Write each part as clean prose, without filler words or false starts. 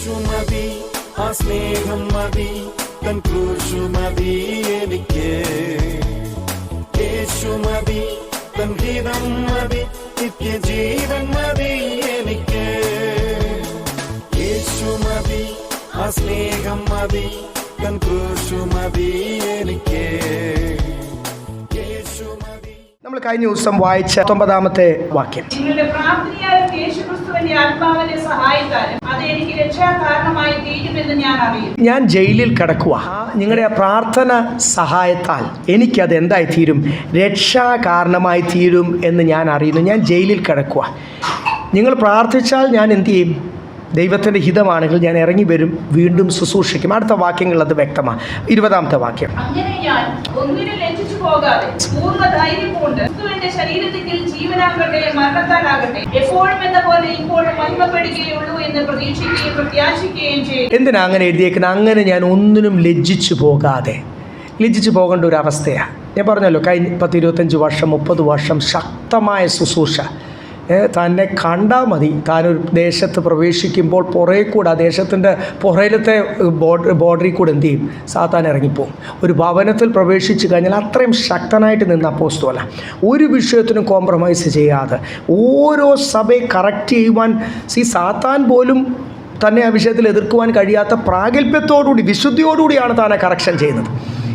യേശു മതി, ആ സ്നേഹം മതി, തൻ ക്രൂശു മതി എനിക്ക്. യേശു മതി, തൻ ഹിതം മതി, നിത്യജീവൻ മതി എനിക്ക്. യേശു മതി, ആ സ്നേഹം മതി, തൻ ക്രൂശു മതി എനിക്ക്. യേശു മതി. നമ്മൾ കഴിഞ്ഞ ദിവസം വായിച്ച 19-ാമത്തെ വാക്യം, നിങ്ങളുടെ പ്രാർത്ഥനയാലും യേശുക്രിസ്തുവിന്റെ ആത്മാവിന്റെ സഹായത്താലും അത് എനിക്ക് രക്ഷാകാരണമായി തീരുമെന്ന് ഞാൻ അറിയുന്നു. ഞാൻ ജയിലിൽ കിടക്കുക, നിങ്ങളുടെ പ്രാർത്ഥന സഹായത്താൽ എനിക്കത് എന്തായി തീരും? രക്ഷാകാരണമായി തീരും എന്ന് ഞാൻ അറിയുന്നു. ഞാൻ ജയിലിൽ കിടക്കുക, നിങ്ങൾ പ്രാർത്ഥിച്ചാൽ ഞാൻ എന്തു ചെയ്യും? ദൈവത്തിൻ്റെ ഹിതമാണെങ്കിൽ ഞാൻ ഇറങ്ങി വരും, വീണ്ടും ശുശ്രൂഷിക്കും. അടുത്ത വാക്യങ്ങൾ അത് വ്യക്തമാണ്. 20-ാമത്തെ വാക്യം, അങ്ങനെ ഞാൻ ഒന്നിനും ലജ്ജിച്ചു പോകാതെ പൂർണ്ണ ധൈര്യം കൊണ്ട് ക്രിസ്തുവിന്റെ ശരീരത്തിൽ ജീവനാകട്ടെ മരണത്താലാകട്ടെ എപ്പോഴും എന്ന പോലെ ഇപ്പോഴും മഹിമപ്പെടുകയുള്ളൂ എന്ന് പ്രതീക്ഷിക്കുകയും പ്രത്യാശിക്കുകയും ചെയ്യും. എന്തിനാ അങ്ങനെ എഴുതിയേക്കുന്നത്? അങ്ങനെ ഞാൻ ഒന്നിനും ലജ്ജിച്ചു പോകാതെ. ലജ്ജിച്ചു പോകേണ്ട ഒരു അവസ്ഥയാണ്. ഞാൻ പറഞ്ഞല്ലോ, കഴിഞ്ഞ 10-25 വർഷം 30 വർഷം ശക്തമായ ശുശ്രൂഷ. തന്നെ കണ്ടാൽ മതി, താനൊരു ദേശത്ത് പ്രവേശിക്കുമ്പോൾ പുറകെ കൂടെ, ആ ദേശത്തിൻ്റെ പുറയിലത്തെ ബോർഡറിൽ കൂടെ എന്ത് ചെയ്യും? സാത്താൻ ഇറങ്ങിപ്പോവും. ഒരു ഭവനത്തിൽ പ്രവേശിച്ച് കഴിഞ്ഞാൽ അത്രയും ശക്തനായിട്ട് നിന്ന അപ്പോസ്തലനാ. ഒരു വിഷയത്തിനും കോംപ്രമൈസ് ചെയ്യാതെ ഓരോ സഭയെ കറക്റ്റ് ചെയ്യുവാൻ. സാത്താൻ പോലും തന്നെ ആ വിഷയത്തിൽ എതിർക്കുവാൻ കഴിയാത്ത പ്രാഗൽഭ്യത്തോടുകൂടി വിശുദ്ധിയോടുകൂടിയാണ് താനെ കറക്ഷൻ ചെയ്യുന്നത്.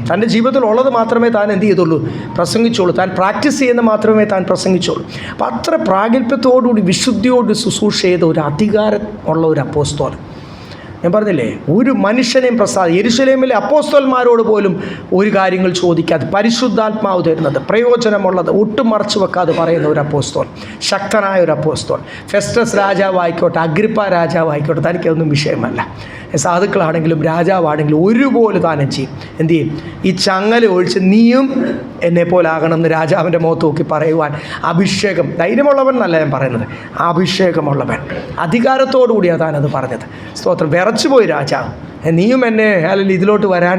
തൻ്റെ ജീവിതത്തിൽ ഉള്ളത് മാത്രമേ താൻ എന്ത് ചെയ്തുള്ളൂ? പ്രസംഗിച്ചോളൂ. താൻ പ്രാക്ടീസ് ചെയ്യുന്ന മാത്രമേ താൻ പ്രസംഗിച്ചോളൂ. അപ്പം അത്ര പ്രാഗൽഭ്യത്തോടുകൂടി വിശുദ്ധിയോട് ശുശ്രൂഷ ചെയ്ത ഒരു അധികാരം ഉള്ള ഒരു അപ്പോസ്തലൻ. ഞാൻ പറഞ്ഞില്ലേ, ഒരു മനുഷ്യനെയും യെരുശലേമിലെ അപ്പോസ്തലന്മാരോട് പോലും ഒരു കാര്യങ്ങൾ ചോദിക്കാതെ പരിശുദ്ധാത്മാവ് തരുന്നത്, പ്രയോജനമുള്ളത് ഒട്ടും മറച്ചു വെക്കാതെ പറയുന്ന ഒരു അപ്പോസ്തലൻ, ശക്തനായ ഒരു അപ്പോസ്തലൻ. ഫെസ്റ്റസ് രാജാവായിക്കോട്ടെ, അഗ്രിപ്പ രാജാവായിക്കോട്ടെ, തനിക്കതൊന്നും വിഷയമല്ല. സാധുക്കളാണെങ്കിലും രാജാവാണെങ്കിലും ഒരുപോലെ താനും ചെയ്യും. എന്തു ചെയ്യും? ഈ ചങ്ങല ഒഴിച്ച് നീയും എന്നെപ്പോലെ ആകണം എന്ന് രാജാവിൻ്റെ മുഖത്ത് നോക്കി പറയുവാൻ അഭിഷേകം, ധൈര്യമുള്ളവൻ എന്നല്ല ഞാൻ പറയുന്നത്, അഭിഷേകമുള്ളവൻ, അധികാരത്തോടു കൂടിയാണ് താനത് പറഞ്ഞത്. സ്തോത്രം. വിറച്ചുപോയി രാജാവ്, നീയും എന്നെ അല്ലെങ്കിൽ ഇതിലോട്ട് വരാൻ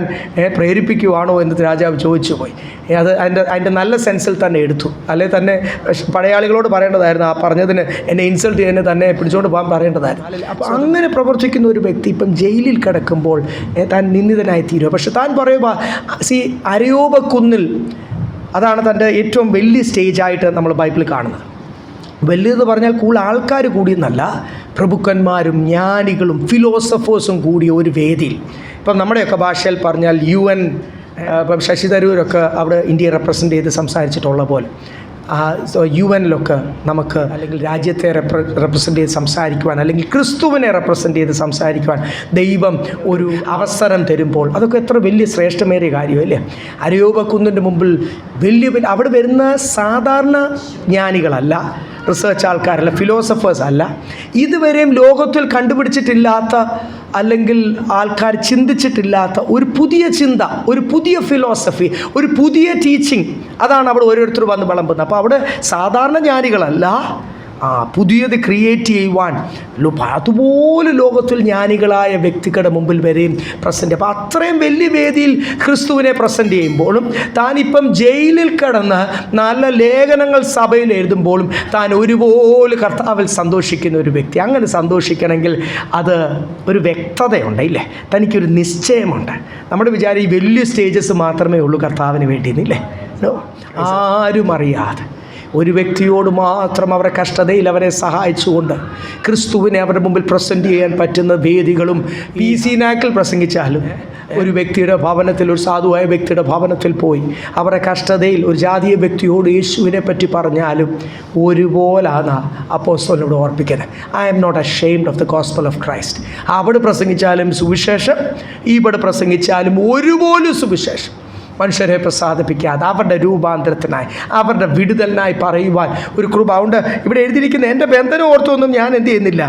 പ്രേരിപ്പിക്കുവാണോ എന്ന് രാജാവ് ചോദിച്ചു പോയി. അത് അതിൻ്റെ നല്ല സെൻസിൽ തന്നെ എടുത്തു. അല്ലെ തന്നെ പടയാളികളോട് പറയേണ്ടതായിരുന്നു, ആ പറഞ്ഞതിന് എന്നെ ഇൻസൾട്ട് ചെയ്യുന്നതിന് തന്നെ പിടിച്ചുകൊണ്ട് പോകാൻ പറയേണ്ടതായിരുന്നു. അപ്പോൾ അങ്ങനെ പ്രവർത്തിക്കുന്ന ഒരു വ്യക്തി ഇപ്പം ജയിലിൽ കിടക്കുമ്പോൾ താൻ നിന്ദിതനായി തീരുക. പക്ഷെ താൻ പറയുക, അരയോപ കുന്നിൽ, അതാണ് തൻ്റെ ഏറ്റവും വലിയ സ്റ്റേജായിട്ട് നമ്മൾ ബൈബിളിൽ കാണുന്നത്. വലിയതെന്ന് പറഞ്ഞാൽ കൂടുതൽ ആൾക്കാർ കൂടിയെന്നല്ല, പ്രഭുക്കന്മാരും ജ്ഞാനികളും ഫിലോസഫേഴ്സും കൂടിയ ഒരു വേദിയിൽ. ഇപ്പം നമ്മുടെയൊക്കെ ഭാഷയിൽ പറഞ്ഞാൽ UN, ഇപ്പം ശശി തരൂരൊക്കെ അവിടെ ഇന്ത്യയെ റെപ്രസെൻ്റ് ചെയ്ത് സംസാരിച്ചിട്ടുള്ള പോലെ UN-ലൊക്കെ നമുക്ക്, അല്ലെങ്കിൽ രാജ്യത്തെ റെപ്രസെൻ്റ് ചെയ്ത് സംസാരിക്കുവാൻ, അല്ലെങ്കിൽ ക്രിസ്തുവിനെ റെപ്രസെൻ്റ് ചെയ്ത് സംസാരിക്കുവാൻ ദൈവം ഒരു അവസരം തരുമ്പോൾ അതൊക്കെ എത്ര വലിയ ശ്രേഷ്ഠമേറിയ കാര്യമല്ലേ. അരയോപക്കുന്നിൻ്റെ മുമ്പിൽ വലിയ അവിടെ വരുന്ന സാധാരണ ജ്ഞാനികളല്ല, റിസർച്ച് ആൾക്കാരല്ല, ഫിലോസഫേഴ്സ് അല്ല, ഇതുവരെയും ലോകത്തിൽ കണ്ടുപിടിച്ചിട്ടില്ലാത്ത അല്ലെങ്കിൽ ആൾക്കാർ ചിന്തിച്ചിട്ടില്ലാത്ത ഒരു പുതിയ ചിന്ത, ഒരു പുതിയ ഫിലോസഫി, ഒരു പുതിയ ടീച്ചിങ്, അതാണ് അവിടെ ഓരോരുത്തർ വന്ന് വിളമ്പുന്നത്. അപ്പോൾ അവിടെ സാധാരണ ജ്ഞാനികളല്ല, പുതിയത് ക്രിയേറ്റ് ചെയ്യുവാൻ അതുപോലെ ലോകത്തിൽ ജ്ഞാനികളായ വ്യക്തികളുടെ മുമ്പിൽ വരെയും പ്രസൻറ്റ്. അപ്പോൾ അത്രയും വലിയ വേദിയിൽ ക്രിസ്തുവിനെ പ്രസൻറ്റ് ചെയ്യുമ്പോഴും, താനിപ്പം ജയിലിൽ കിടന്ന് നല്ല ലേഖനങ്ങൾ സഭയിൽ എഴുതുമ്പോഴും താൻ ഒരുപോലെ കർത്താവിൽ സന്തോഷിക്കുന്ന ഒരു വ്യക്തി. അങ്ങനെ സന്തോഷിക്കണമെങ്കിൽ അത് ഒരു വ്യക്തതയുണ്ട്, ഇല്ലേ? തനിക്കൊരു നിശ്ചയമുണ്ട്. നമ്മുടെ വിചാരം ഈ വലിയ സ്റ്റേജസ് മാത്രമേ ഉള്ളൂ കർത്താവിന് വേണ്ടിയെന്നില്ലേ? ആരും അറിയാതെ ഒരു വ്യക്തിയോട് മാത്രം അവരുടെ കഷ്ടതയിൽ അവരെ സഹായിച്ചുകൊണ്ട് ക്രിസ്തുവിനെ അവരുടെ മുമ്പിൽ പ്രസൻറ്റ് ചെയ്യാൻ പറ്റുന്ന വേദികളും, PC നാക്കിൽ പ്രസംഗിച്ചാലും ഒരു വ്യക്തിയുടെ ഭവനത്തിൽ, ഒരു സാധുവായ വ്യക്തിയുടെ ഭവനത്തിൽ പോയി അവരുടെ കഷ്ടതയിൽ ഒരു ജാതീയ വ്യക്തിയോട് യേശുവിനെ പറ്റി പറഞ്ഞാലും ഒരുപോലാണ് അപ്പോസ്തലനോട് ഓർപ്പിക്കുന്നത്. I am not ashamed of the gospel of Christ. അവിടെ പ്രസംഗിച്ചാലും സുവിശേഷം, ഇവിടെ പ്രസംഗിച്ചാലും ഒരുപോലെ സുവിശേഷം. മനുഷ്യരെ പ്രസാദിപ്പിക്കാതെ അവരുടെ രൂപാന്തരത്തിനായി, അവരുടെ വിടുതലിനായി പറയുവാൻ ഒരു കൃപ. അതുകൊണ്ട് ഇവിടെ എഴുതിയിരിക്കുന്ന എൻ്റെ ബന്ധനം ഓർത്തൊന്നും ഞാൻ എന്ത് ചെയ്യുന്നില്ല,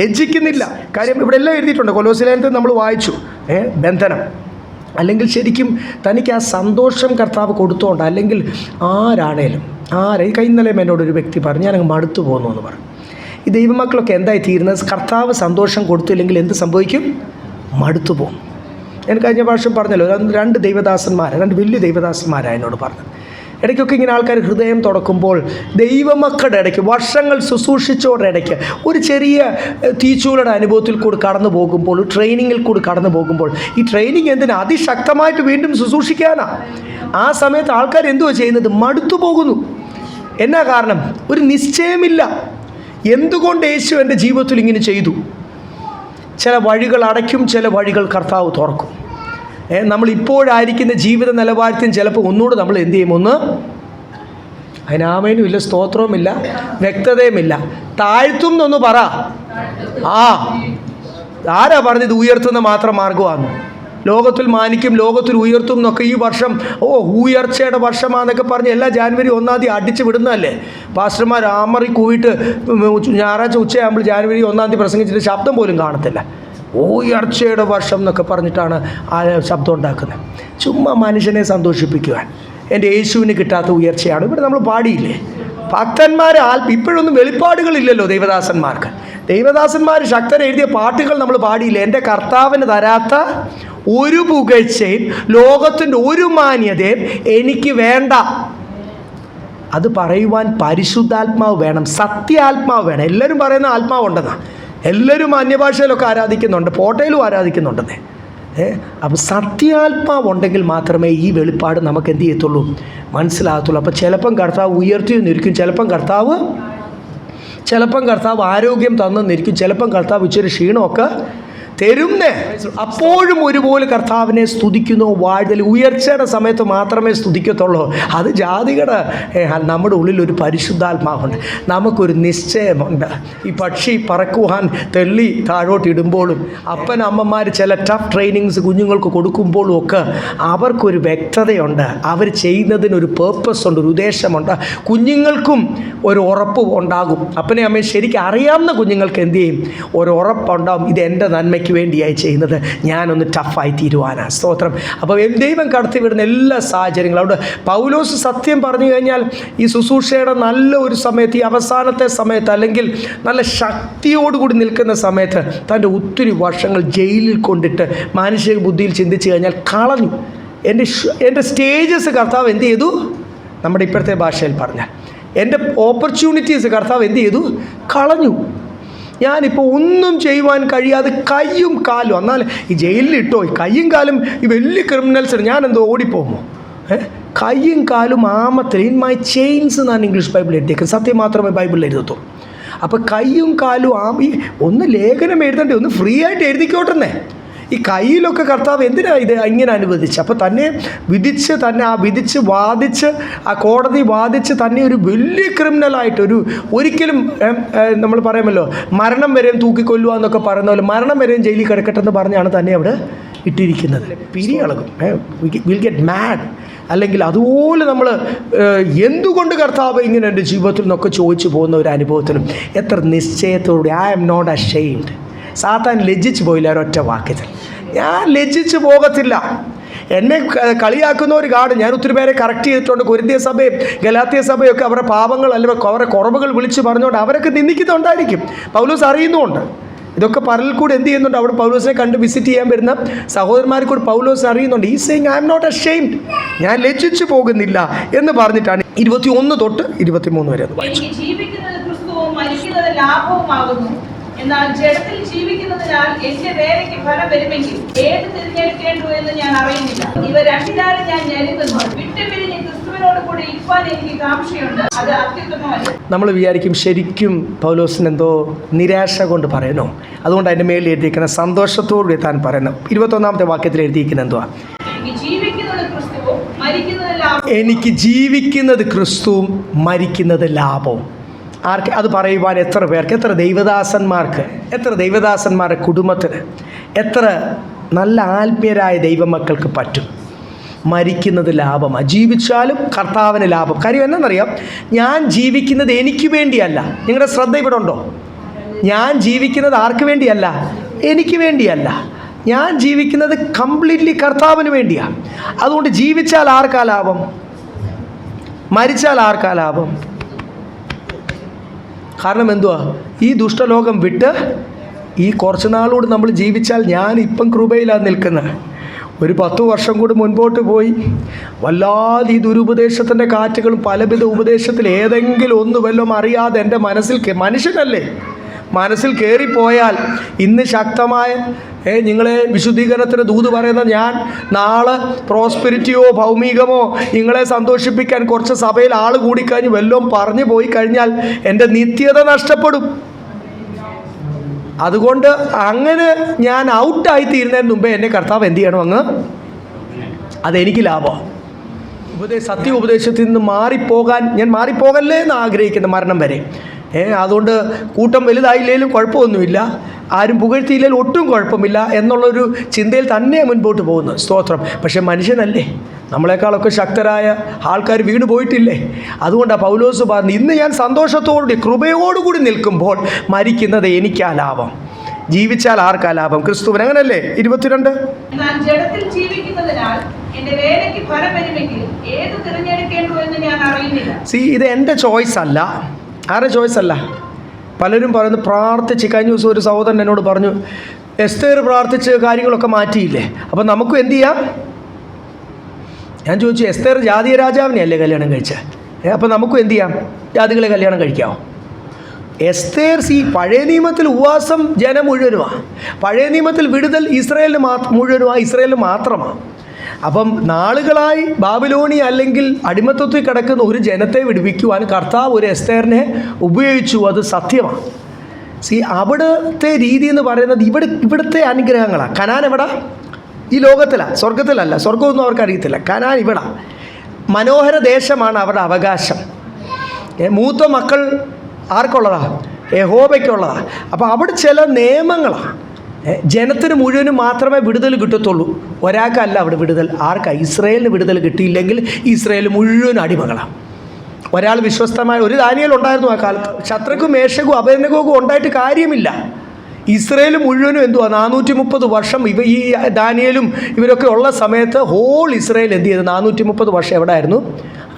ലജ്ജിക്കുന്നില്ല. കാര്യം ഇവിടെ എല്ലാം എഴുതിയിട്ടുണ്ട്. കൊലോസ്യലേഖനത്തിൽ നമ്മൾ വായിച്ചു ബന്ധനം. അല്ലെങ്കിൽ ശരിക്കും തനിക്ക് ആ സന്തോഷം കർത്താവ് കൊടുത്തോണ്ട്, അല്ലെങ്കിൽ ആരാണേലും ഇന്നലെയും എന്നോടൊരു വ്യക്തി പറഞ്ഞു, ഞാനങ്ങ് മടുത്തു പോകുന്നു എന്ന് പറഞ്ഞു. ഈ ദൈവമക്കളൊക്കെ എന്തായി തീരുന്നത്? കർത്താവ് സന്തോഷം കൊടുത്തില്ലെങ്കിൽ എന്ത് സംഭവിക്കും? മടുത്തു പോകും. ഞാൻ കഴിഞ്ഞ പ്രാവശ്യം പറഞ്ഞല്ലോ, രണ്ട് വലിയ ദൈവദാസന്മാരാണ് എന്നോട് പറഞ്ഞത്. ഇടയ്ക്കൊക്കെ ഇങ്ങനെ ആൾക്കാർ ഹൃദയം തുറക്കുമ്പോൾ ദൈവമക്കളുടെ ഇടയ്ക്ക് വർഷങ്ങൾ ശുശ്രൂഷിച്ചവരുടെ ഇടയ്ക്ക് ഒരു ചെറിയ തീച്ചൂലയുടെ അനുഭവത്തിൽ കൂടി കടന്നു പോകുമ്പോൾ, ട്രെയിനിങ്ങിൽ കൂടി കടന്നു പോകുമ്പോൾ, ഈ ട്രെയിനിങ് എന്തിനാ? അതിശക്തമായിട്ട് വീണ്ടും ശുശ്രൂഷിക്കാനാണ്. ആ സമയത്ത് ആൾക്കാർ എന്തുവാ ചെയ്യുന്നത്? മടുത്തു പോകുന്നു. എന്നാ കാരണം? ഒരു നിശ്ചയമില്ല. എന്തുകൊണ്ട് യേശു എൻ്റെ ജീവിതത്തിൽ ഇങ്ങനെ ചെയ്തു? ചില വഴികൾ അടയ്ക്കും, ചില വഴികൾ കർത്താവ് തുറക്കും. നമ്മളിപ്പോഴായിരിക്കുന്ന ജീവിത നിലവാരത്തിന് ചിലപ്പോൾ ഒന്നുകൂടെ നമ്മൾ എന്ത് ചെയ്യും? ഒന്ന് അതിനാമേനും ഇല്ല, സ്തോത്രവുമില്ല, വ്യക്തതയുമില്ല. താഴ്ത്തും എന്നൊന്ന് പറ. ആരാ പറഞ്ഞത് ഉയർത്തുന്ന മാത്രം മാർഗമാണ്? ലോകത്തിൽ മാനിക്കും, ലോകത്തിൽ ഉയർത്തും എന്നൊക്കെ ഈ വർഷം ഉയർച്ചയുടെ വർഷമാണെന്നൊക്കെ പറഞ്ഞ് എല്ലാ ജാനുവരി 1-ാം തീയതി അടിച്ച് വിടുന്നതല്ലേ പാസ്റ്റർമാർ. ആമറി കൂവിയിട്ട് ഞായറാഴ്ച ഉച്ചയാകുമ്പോൾ ജാനുവരി 1-ാം തീയതി പ്രസംഗിച്ചിട്ട് ശബ്ദം പോലും കാണത്തില്ല. ഉയർച്ചയുടെ വർഷം എന്നൊക്കെ പറഞ്ഞിട്ടാണ് ആ ശബ്ദം ഉണ്ടാക്കുന്നത്. ചുമ്മാ മനുഷ്യനെ സന്തോഷിപ്പിക്കുവാൻ. എൻ്റെ യേശുവിന് കിട്ടാത്ത ഉയർച്ചയാണ്. ഇവിടെ നമ്മൾ പാടിയില്ലേ? ഭക്തന്മാർ ഇപ്പോഴൊന്നും വെളിപ്പാടുകളില്ലല്ലോ ദൈവദാസന്മാർക്ക്. ദൈവദാസന്മാർ ശക്തൻ എഴുതിയ പാട്ടുകൾ നമ്മൾ പാടിയില്ലേ? എൻ്റെ കർത്താവിന് തരാത്ത ഒരു പുകഴ്ചയും ലോകത്തിൻ്റെ ഒരു മാന്യതയും എനിക്ക് വേണ്ട. അത് പറയുവാൻ പരിശുദ്ധാത്മാവ് വേണം, സത്യാത്മാവ് വേണം. എല്ലാവരും പറയുന്ന ആത്മാവുണ്ടെന്നാണ്. എല്ലാവരും അന്യഭാഷയിലൊക്കെ ആരാധിക്കുന്നുണ്ട്, പോട്ടയിലും ആരാധിക്കുന്നുണ്ടെന്നേ. അപ്പോൾ സത്യാത്മാവ് ഉണ്ടെങ്കിൽ മാത്രമേ ഈ വെളിപ്പാട് നമുക്ക് എന്ത് ചെയ്യത്തുള്ളൂ? മനസ്സിലാകത്തുള്ളൂ. അപ്പോൾ ചിലപ്പം കർത്താവ് ഉയർത്തിയെന്നിരിക്കും, ചിലപ്പം കർത്താവ് ആരോഗ്യം തന്നെന്നിരിക്കും, ചിലപ്പം കർത്താവ് ഇച്ചിരി ക്ഷീണമൊക്കെ തരുന്നേ. അപ്പോഴും ഒരുപോലെ കർത്താവിനെ സ്തുതിക്കുന്നു. വാഴ്തൽ ഉയർച്ചയുടെ സമയത്ത് മാത്രമേ സ്തുതിക്കത്തുള്ളൂ. അത് ജാതികളുടെ നമ്മുടെ ഉള്ളിൽ ഒരു പരിശുദ്ധാത്മാവുണ്ട്, നമുക്കൊരു നിശ്ചയമുണ്ട്. ഈ പക്ഷി പറക്കുവാൻ തെള്ളി താഴോട്ടിടുമ്പോഴും അപ്പനമ്മമാർ ചില ടഫ് ട്രെയിനിങ്സ് കുഞ്ഞുങ്ങൾക്ക് കൊടുക്കുമ്പോഴും ഒക്കെ അവർക്കൊരു വ്യക്തതയുണ്ട്. അവർ ചെയ്യുന്നതിനൊരു പേർപ്പസ് ഉണ്ട്, ഒരു ഉദ്ദേശമുണ്ട്. കുഞ്ഞുങ്ങൾക്കും ഒരു ഉറപ്പ് ഉണ്ടാകും. അപ്പനെ അമ്മയും ശരിക്കും അറിയാവുന്ന കുഞ്ഞുങ്ങൾക്ക് എന്ത് ചെയ്യും? ഒരു ഉറപ്പുണ്ടാകും, ഇത് എൻ്റെ നന്മയ്ക്ക് വേണ്ടിയായി ചെയ്യുന്നത്, ഞാനൊന്ന് ടഫായി തീരുവാനാണ്. സ്തോത്രം. അപ്പോൾ ദൈവം കടത്തിവിടുന്ന എല്ലാ സാഹചര്യങ്ങളും അവിടെ പൗലോസ് സത്യം പറഞ്ഞു കഴിഞ്ഞാൽ ഈ ശുശ്രൂഷയുടെ നല്ല ഒരു സമയത്ത്, ഈ അവസാനത്തെ സമയത്ത്, അല്ലെങ്കിൽ നല്ല ശക്തിയോടുകൂടി നിൽക്കുന്ന സമയത്ത് തൻ്റെ ഒത്തിരി വർഷങ്ങൾ ജയിലിൽ കൊണ്ടിട്ട് മാനുഷിക ബുദ്ധിയിൽ ചിന്തിച്ച് കഴിഞ്ഞാൽ കളഞ്ഞു. എൻ്റെ സ്റ്റേജസ് കർത്താവ് എന്ത് ചെയ്തു? നമ്മുടെ ഇപ്പോഴത്തെ ഭാഷയിൽ പറഞ്ഞാൽ എൻ്റെ ഓപ്പർച്യൂണിറ്റീസ് കർത്താവ് എന്ത് ചെയ്തു? കളഞ്ഞു. ഞാനിപ്പോൾ ഒന്നും ചെയ്യുവാൻ കഴിയാതെ കയ്യും കാലും, എന്നാൽ ഈ ജയിലിലിട്ടോ ഈ കയ്യും കാലും ഈ വലിയ ക്രിമിനൽസിന് ഞാനെന്തോ ഓടിപ്പോകുമോ? കയ്യും കാലും ആമത്തിൽ ഇൻ മൈ ചെയിൻസ് എന്നാണ് ഇംഗ്ലീഷ് ബൈബിൾ എഴുതിയേക്കുന്നത്. സത്യം മാത്രമേ ബൈബിളിൽ എഴുതത്തുള്ളൂ. അപ്പോൾ കയ്യും കാലും ഒന്ന് ലേഖനം എഴുതണ്ടേ? ഒന്ന് ഫ്രീ ആയിട്ട് എഴുതിക്കോട്ടെന്നേ. ഈ കയ്യിലൊക്കെ കർത്താവ് എന്തിനാ ഇത് ഇങ്ങനെ അനുവദിച്ച്? അപ്പോൾ തന്നെ വാദിച്ച് ആ കോടതി വാദിച്ച് തന്നെ ഒരു വലിയ ക്രിമിനലായിട്ട് ഒരിക്കലും നമ്മൾ പറയുമല്ലോ മരണം വരെയും തൂക്കിക്കൊല്ലുക എന്നൊക്കെ പറയുന്ന പോലെ മരണം വരെയും ജയിലിൽ കിടക്കട്ടെന്ന് പറഞ്ഞാണ് തന്നെ അവിടെ ഇട്ടിരിക്കുന്നത്. പിരിയളകും, വിൽ ഗെറ്റ് മാഡ്. അല്ലെങ്കിൽ അതുപോലെ നമ്മൾ എന്തുകൊണ്ട് കർത്താവ് ഇങ്ങനെ എൻ്റെ ജീവിതത്തിൽ നിന്നൊക്കെ ചോദിച്ചു പോകുന്ന ഒരു അനുഭവത്തിനും എത്ര നിശ്ചയത്തോടെ ഐ ആം നോട്ട് അഷെയിംഡ്. സാത്താൻ ലജ്ജിച്ച് പോയില്ല ഒരൊറ്റ വാക്യത്തിൽ. ഞാൻ ലജ്ജിച്ച് പോകത്തില്ല. എന്നെ കളിയാക്കുന്നവർ കാണും. ഞാൻ ഒത്തിരി പേരെ കറക്റ്റ് ചെയ്തിട്ടുണ്ട്. കൊരിന്ത്യ സഭയും ഗലാത്യ സഭയൊക്കെ അവരുടെ പാപങ്ങൾ അല്ലെങ്കിൽ അവരുടെ കുറവുകൾ വിളിച്ച് പറഞ്ഞുകൊണ്ട് അവരൊക്കെ നിന്ദിക്കുന്നുണ്ടായിരിക്കും. പൗലോസ് അറിയുന്നുമുണ്ട്. ഇതൊക്കെ പലരിൽ കൂടെ എന്ത് ചെയ്യുന്നുണ്ട്? അവിടെ പൗലോസിനെ കണ്ട് വിസിറ്റ് ചെയ്യാൻ വരുന്ന സഹോദരന്മാരെ കൂടെ പൗലോസ് അറിയുന്നുണ്ട്. ഈ saying I am not ashamed, ഞാൻ ലജ്ജിച്ചു പോകുന്നില്ല എന്ന് പറഞ്ഞിട്ടാണ് 21 തൊട്ട് 23 വരെ അത് വായിച്ചു. എന്നാൽ ജഡത്തിൽ ജീവിക്കുന്നതിനാൽ എന്റെ വേലയ്ക്ക് ഫലം വരുമെങ്കിൽ ഏത് തിരഞ്ഞെടുക്കേണ്ടു എന്ന് ഞാൻ അറിയുന്നില്ല. ഇവ രണ്ടിനാലും ഞാൻ ഞെരുങ്ങുന്നു. വിട്ടുപിരിഞ്ഞ് ക്രിസ്തുവിനോട് കൂടി ഇരിപ്പാൻ എനിക്ക് കാംക്ഷയുണ്ട്. അത് അത്യുത്തമമല്ല. നമ്മൾ വിചാരിക്കും ശരിക്കും പൗലോസിന് എന്തോ നിരാശ കൊണ്ട് പറയണോ? അതുകൊണ്ട് അതിൻ്റെ മേലിൽ എഴുതിയിരിക്കുന്ന സന്തോഷത്തോടുകൂടി താൻ പറയണം. 21-ാമത്തെ വാക്യത്തിൽ എഴുതിയിരിക്കുന്ന എന്തുവാ? എനിക്ക് ജീവിക്കുന്നത് ക്രിസ്തുവും മരിക്കുന്നത് ലാഭവും. ആർക്ക് അത് പറയുവാൻ എത്ര പേർക്ക്, എത്ര ദൈവദാസന്മാരുടെ കുടുംബത്തിന്, എത്ര നല്ല ആത്മീയരായ ദൈവമക്കൾക്ക് പറ്റും? മരിക്കുന്നത് ലാഭമാണ്, ജീവിച്ചാലും കർത്താവിന് ലാഭം. കാര്യം എന്നറിയാം, ഞാൻ ജീവിക്കുന്നത് എനിക്ക് വേണ്ടിയല്ല. നിങ്ങളുടെ ശ്രദ്ധ ഇവിടെ ഉണ്ടോ? ഞാൻ ജീവിക്കുന്നത് ആർക്ക് വേണ്ടിയല്ല? എനിക്ക് വേണ്ടിയല്ല. ഞാൻ ജീവിക്കുന്നത് കംപ്ലീറ്റ്ലി കർത്താവിന് വേണ്ടിയാണ്. അതുകൊണ്ട് ജീവിച്ചാൽ ആർക്കാ ലാഭം? മരിച്ചാൽ ആർക്കാ ലാഭം? കാരണം എന്തുവാ? ഈ ദുഷ്ടലോകം വിട്ട് ഈ കുറച്ച് നാളോട് നമ്മൾ ജീവിച്ചാൽ, ഞാൻ ഇപ്പം കൃപയിലാണ് നിൽക്കുന്നത്. ഒരു 10 വർഷം കൂടി മുൻപോട്ട് പോയി വല്ലാതെ ഈ ദുരുപദേശത്തിൻ്റെ കാറ്റുകളും പലവിധ ഉപദേശത്തിൽ ഏതെങ്കിലും ഒന്ന് വല്ലതും അറിയാതെ എൻ്റെ മനസ്സിൽ മനുഷ്യനല്ലേ മനസ്സിൽ കയറിപ്പോയാൽ ഇന്ന് ശക്തമായ നിങ്ങളെ വിശുദ്ധീകരണത്തിന് ദൂത് പറയുന്ന ഞാൻ നാളെ പ്രോസ്പെരിറ്റിയോ ഭൗമികമോ നിങ്ങളെ സന്തോഷിപ്പിക്കാൻ കുറച്ച് സഭയിൽ ആൾ കൂടിക്കഴിഞ്ഞ് വല്ലതും പറഞ്ഞു പോയി കഴിഞ്ഞാൽ എൻ്റെ നിത്യത നഷ്ടപ്പെടും. അതുകൊണ്ട് അങ്ങനെ ഞാൻ ഔട്ടായി തീരുന്നതിന് മുമ്പേ എന്നെ കർത്താവ് എന്ത് ചെയ്യണം? അങ്ങ് അതെനിക്ക് ലാഭമാണ്. സത്യ ഉപദേശത്തിൽ നിന്ന് മാറിപ്പോകാൻ ഞാൻ മാറിപ്പോകല്ലേ എന്ന് ആഗ്രഹിക്കുന്ന മരണം വരെ. അതുകൊണ്ട് കൂട്ടം വലുതായില്ലേലും കുഴപ്പമൊന്നുമില്ല, ആരും പുകഴ്ത്തിയില്ലേലും ഒട്ടും കുഴപ്പമില്ല എന്നുള്ളൊരു ചിന്തയിൽ തന്നെ മുൻപോട്ട് പോകുന്നു. സ്തോത്രം. പക്ഷെ മനുഷ്യനല്ലേ, നമ്മളെക്കാളൊക്കെ ശക്തരായ ആൾക്കാർ വീണ് പോയിട്ടില്ലേ? അതുകൊണ്ടാണ് പൗലോസ് പറഞ്ഞു, ഇന്ന് ഞാൻ സന്തോഷത്തോടുകൂടി കൃപയോടുകൂടി നിൽക്കുമ്പോൾ മരിക്കുന്നത് എനിക്കാ ലാഭം, ജീവിച്ചാൽ ആർക്കാ ലാഭം? ക്രിസ്തുവിന്. അങ്ങനല്ലേ? 22 ജഡത്തിൽ ജീവിക്കുന്നതിനാൽ എന്റെ വേലയ്ക്ക് ഫലം വരുമെങ്കിൽ ഏത് തിരഞ്ഞെടുക്കേണ്ടു എന്ന് ഞാൻ അറിയുന്നില്ല. ഇത് എൻ്റെ ചോയ്സ് അല്ല, ആരുടെ ചോയ്സ് അല്ല. പലരും പറയുന്നു പ്രാർത്ഥിച്ച്. കഴിഞ്ഞ ദിവസം ഒരു സഹോദരൻ എന്നോട് പറഞ്ഞു, എസ്തേർ പ്രാർത്ഥിച്ച് കാര്യങ്ങളൊക്കെ മാറ്റിയില്ലേ, അപ്പം നമുക്കും എന്ത് ചെയ്യാം? ഞാൻ ചോദിച്ചു, എസ്തേർ ജാതീയ രാജാവിനെ അല്ലേ കല്യാണം കഴിച്ചത്? അപ്പം നമുക്കും എന്ത് ചെയ്യാം? ജാതികളെ കല്യാണം കഴിക്കാമോ? എസ്തേർ പഴയ നിയമത്തിൽ ഉപവാസം ജനം മുഴുവനുമാണ്, പഴയ നിയമത്തിൽ വിടുതൽ ഇസ്രായേലിന് മുഴുവനുമാണ്, ഇസ്രായേലിന് മാത്രമാണ്. അപ്പം നാളുകളായി ബാബിലോണി അല്ലെങ്കിൽ അടിമത്തത്തിൽ കിടക്കുന്ന ഒരു ജനത്തെ വിടുവിക്കുവാൻ കർത്താവ് ഒരു എസ്തേറിനെ ഉപയോഗിച്ചു. അത് സത്യമാണ്. അവിടുത്തെ രീതി എന്ന് പറയുന്നത് ഇവിടുത്തെ അനുഗ്രഹങ്ങളാണ്. കനാൻ എവിടെ? ഈ ലോകത്തിലാണ്, സ്വർഗത്തിലല്ല. സ്വർഗമൊന്നും അവർക്ക് അറിയത്തില്ല. കനാൻ ഇവിടെ മനോഹര ദേശമാണ്, അവരുടെ അവകാശം. മൂത്ത മക്കൾ ആർക്കുള്ളതാണ്? യഹോവയ്ക്കുള്ളതാണ്. അപ്പോൾ അവിടെ ചില നിയമങ്ങളാണ്. ജനത്തിന് മുഴുവനും മാത്രമേ വിടുതൽ കിട്ടത്തുള്ളൂ, ഒരാൾക്കല്ല അവിടെ വിടുതൽ. ആർക്കാ? ഇസ്രായേലിന് വിടുതൽ കിട്ടിയില്ലെങ്കിൽ ഇസ്രായേൽ മുഴുവൻ അടിമകളാണ്. ഒരാൾ വിശ്വസ്തമായ ഒരു ദാനിയേൽ ഉണ്ടായിരുന്നു ആ കാലത്ത്. ശത്രുക്കും മേശകും അബേദ്നെഗോഗും ഉണ്ടായിട്ട് കാര്യമില്ല. ഇസ്രായേൽ മുഴുവനും എന്തുവാ 430 വർഷം ഈ ദാനിയേലും ഇവരൊക്കെ ഉള്ള സമയത്ത് ഹോൾ ഇസ്രായേൽ എന്ത് ചെയ്ത് 430 വർഷം എവിടെ ആയിരുന്നു?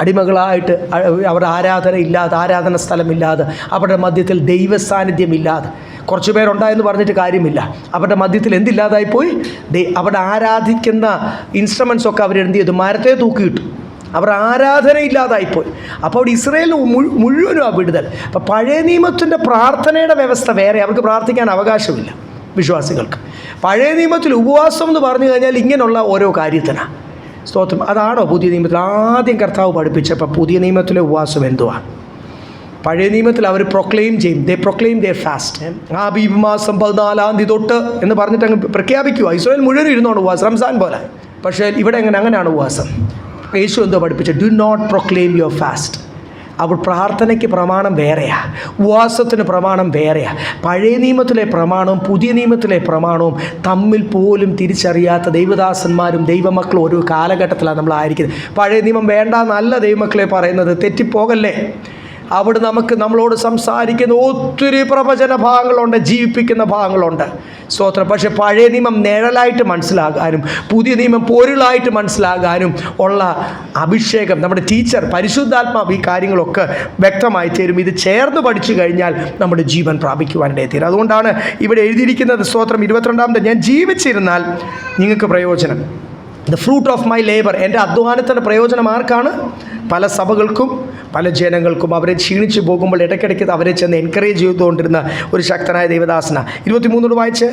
അടിമകളായിട്ട്. അവരുടെ ആരാധന ഇല്ലാതെ, ആരാധന സ്ഥലമില്ലാതെ, അവരുടെ മധ്യത്തിൽ ദൈവസാന്നിധ്യമില്ലാതെ. കുറച്ച് പേരുണ്ടായെന്ന് പറഞ്ഞിട്ട് കാര്യമില്ല. അവരുടെ മധ്യത്തിൽ എന്തില്ലാതായിപ്പോയി? അവിടെ ആരാധിക്കുന്ന ഇൻസ്ട്രുമെൻസൊക്കെ അവരെന്ത് ചെയ്തു? മരത്തെ തൂക്കിയിട്ടു. അവർ ആരാധന ഇല്ലാതായിപ്പോയി. അപ്പോൾ അവിടെ ഇസ്രായേലിന് മുഴുവനും ആ വിടുതൽ. അപ്പോൾ പഴയ നിയമത്തിൻ്റെ പ്രാർത്ഥനയുടെ വ്യവസ്ഥ വേറെ, അവർക്ക് പ്രാർത്ഥിക്കാൻ അവകാശമില്ല വിശ്വാസികൾക്ക്. പഴയ നിയമത്തിൽ ഉപവാസം എന്ന് പറഞ്ഞു കഴിഞ്ഞാൽ ഇങ്ങനെയുള്ള ഓരോ കാര്യത്തിനാണ്. സ്തോത്രം. അതാണോ പുതിയ നിയമത്തിൽ ആദ്യം കർത്താവ് പഠിപ്പിച്ചപ്പോൾ പുതിയ നിയമത്തിലെ ഉപവാസം എന്തുവാണ്? പഴയ നിയമത്തിൽ അവർ പ്രൊക്ലെയിം ചെയ്യും, പ്രൊക്ലെയിം ഫാസ്റ്റ്. ആബീബ് മാസം 14-ാം തീയതി തൊട്ട് എന്ന് പറഞ്ഞിട്ട് അങ്ങ് പ്രഖ്യാപിക്കുക. ഇസ്രായേൽ മുഴുവൻ ഇരുന്നോണ്ട് ഉപവാസം, റംസാൻ പോലെ. പക്ഷേ ഇവിടെ അങ്ങനെയാണ് ഉപവാസം. യേശു എന്തോ പഠിപ്പിച്ചത്? Do not proclaim your fast. അപ്പോൾ പ്രാർത്ഥനയ്ക്ക് പ്രമാണം വേറെയാണ്, ഉപവാസത്തിന് പ്രമാണം വേറെയാണ്. പഴയ നിയമത്തിലെ പ്രമാണവും പുതിയ നിയമത്തിലെ പ്രമാണവും തമ്മിൽ പോലും തിരിച്ചറിയാത്ത ദൈവദാസന്മാരും ദൈവമക്കളും ഒരു കാലഘട്ടത്തിലാണ് നമ്മളായിരിക്കുന്നത്. പഴയ നിയമം വേണ്ട എന്നല്ല ദൈവമക്കളെ പറയുന്നത്, തെറ്റിപ്പോകല്ലേ. അവിടെ നമ്മളോട് സംസാരിക്കുന്ന ഒത്തിരി പ്രവചന ഭാഗങ്ങളുണ്ട്, ജീവിപ്പിക്കുന്ന ഭാഗങ്ങളുണ്ട്. സ്തോത്രം. പക്ഷെ പഴയ നിയമം നിഴലായിട്ട് മനസ്സിലാകാനും പുതിയ നിയമം പൊരുളായിട്ട് മനസ്സിലാകാനും ഉള്ള അഭിഷേകം നമ്മുടെ ടീച്ചർ പരിശുദ്ധാത്മാവ് ഈ കാര്യങ്ങളൊക്കെ വ്യക്തമായി തരും. ഇത് ചേർന്ന് പഠിച്ചു കഴിഞ്ഞാൽ നമ്മുടെ ജീവൻ പ്രാപിക്കുവാനിടയിൽ തീരും. അതുകൊണ്ടാണ് ഇവിടെ എഴുതിയിരിക്കുന്നത്. സ്തോത്രം. 22-ാമത്തെ, ഞാൻ ജീവിച്ചിരുന്നാൽ നിങ്ങൾക്ക് പ്രയോജനം. The fruit of my labour. എൻ്റെ അധ്വാനത്തിൻ്റെ പ്രയോജനം ആർക്കാണ്? പല സഭകൾക്കും പല ജനങ്ങൾക്കും. അവരെ ക്ഷീണിച്ചു പോകുമ്പോൾ ഇടയ്ക്കിടയ്ക്ക് അവരെ ചെന്ന് എൻകറേജ് ചെയ്തുകൊണ്ടിരുന്ന ഒരു ശക്തനായ ദൈവദാസന. 23 വായിച്ച്.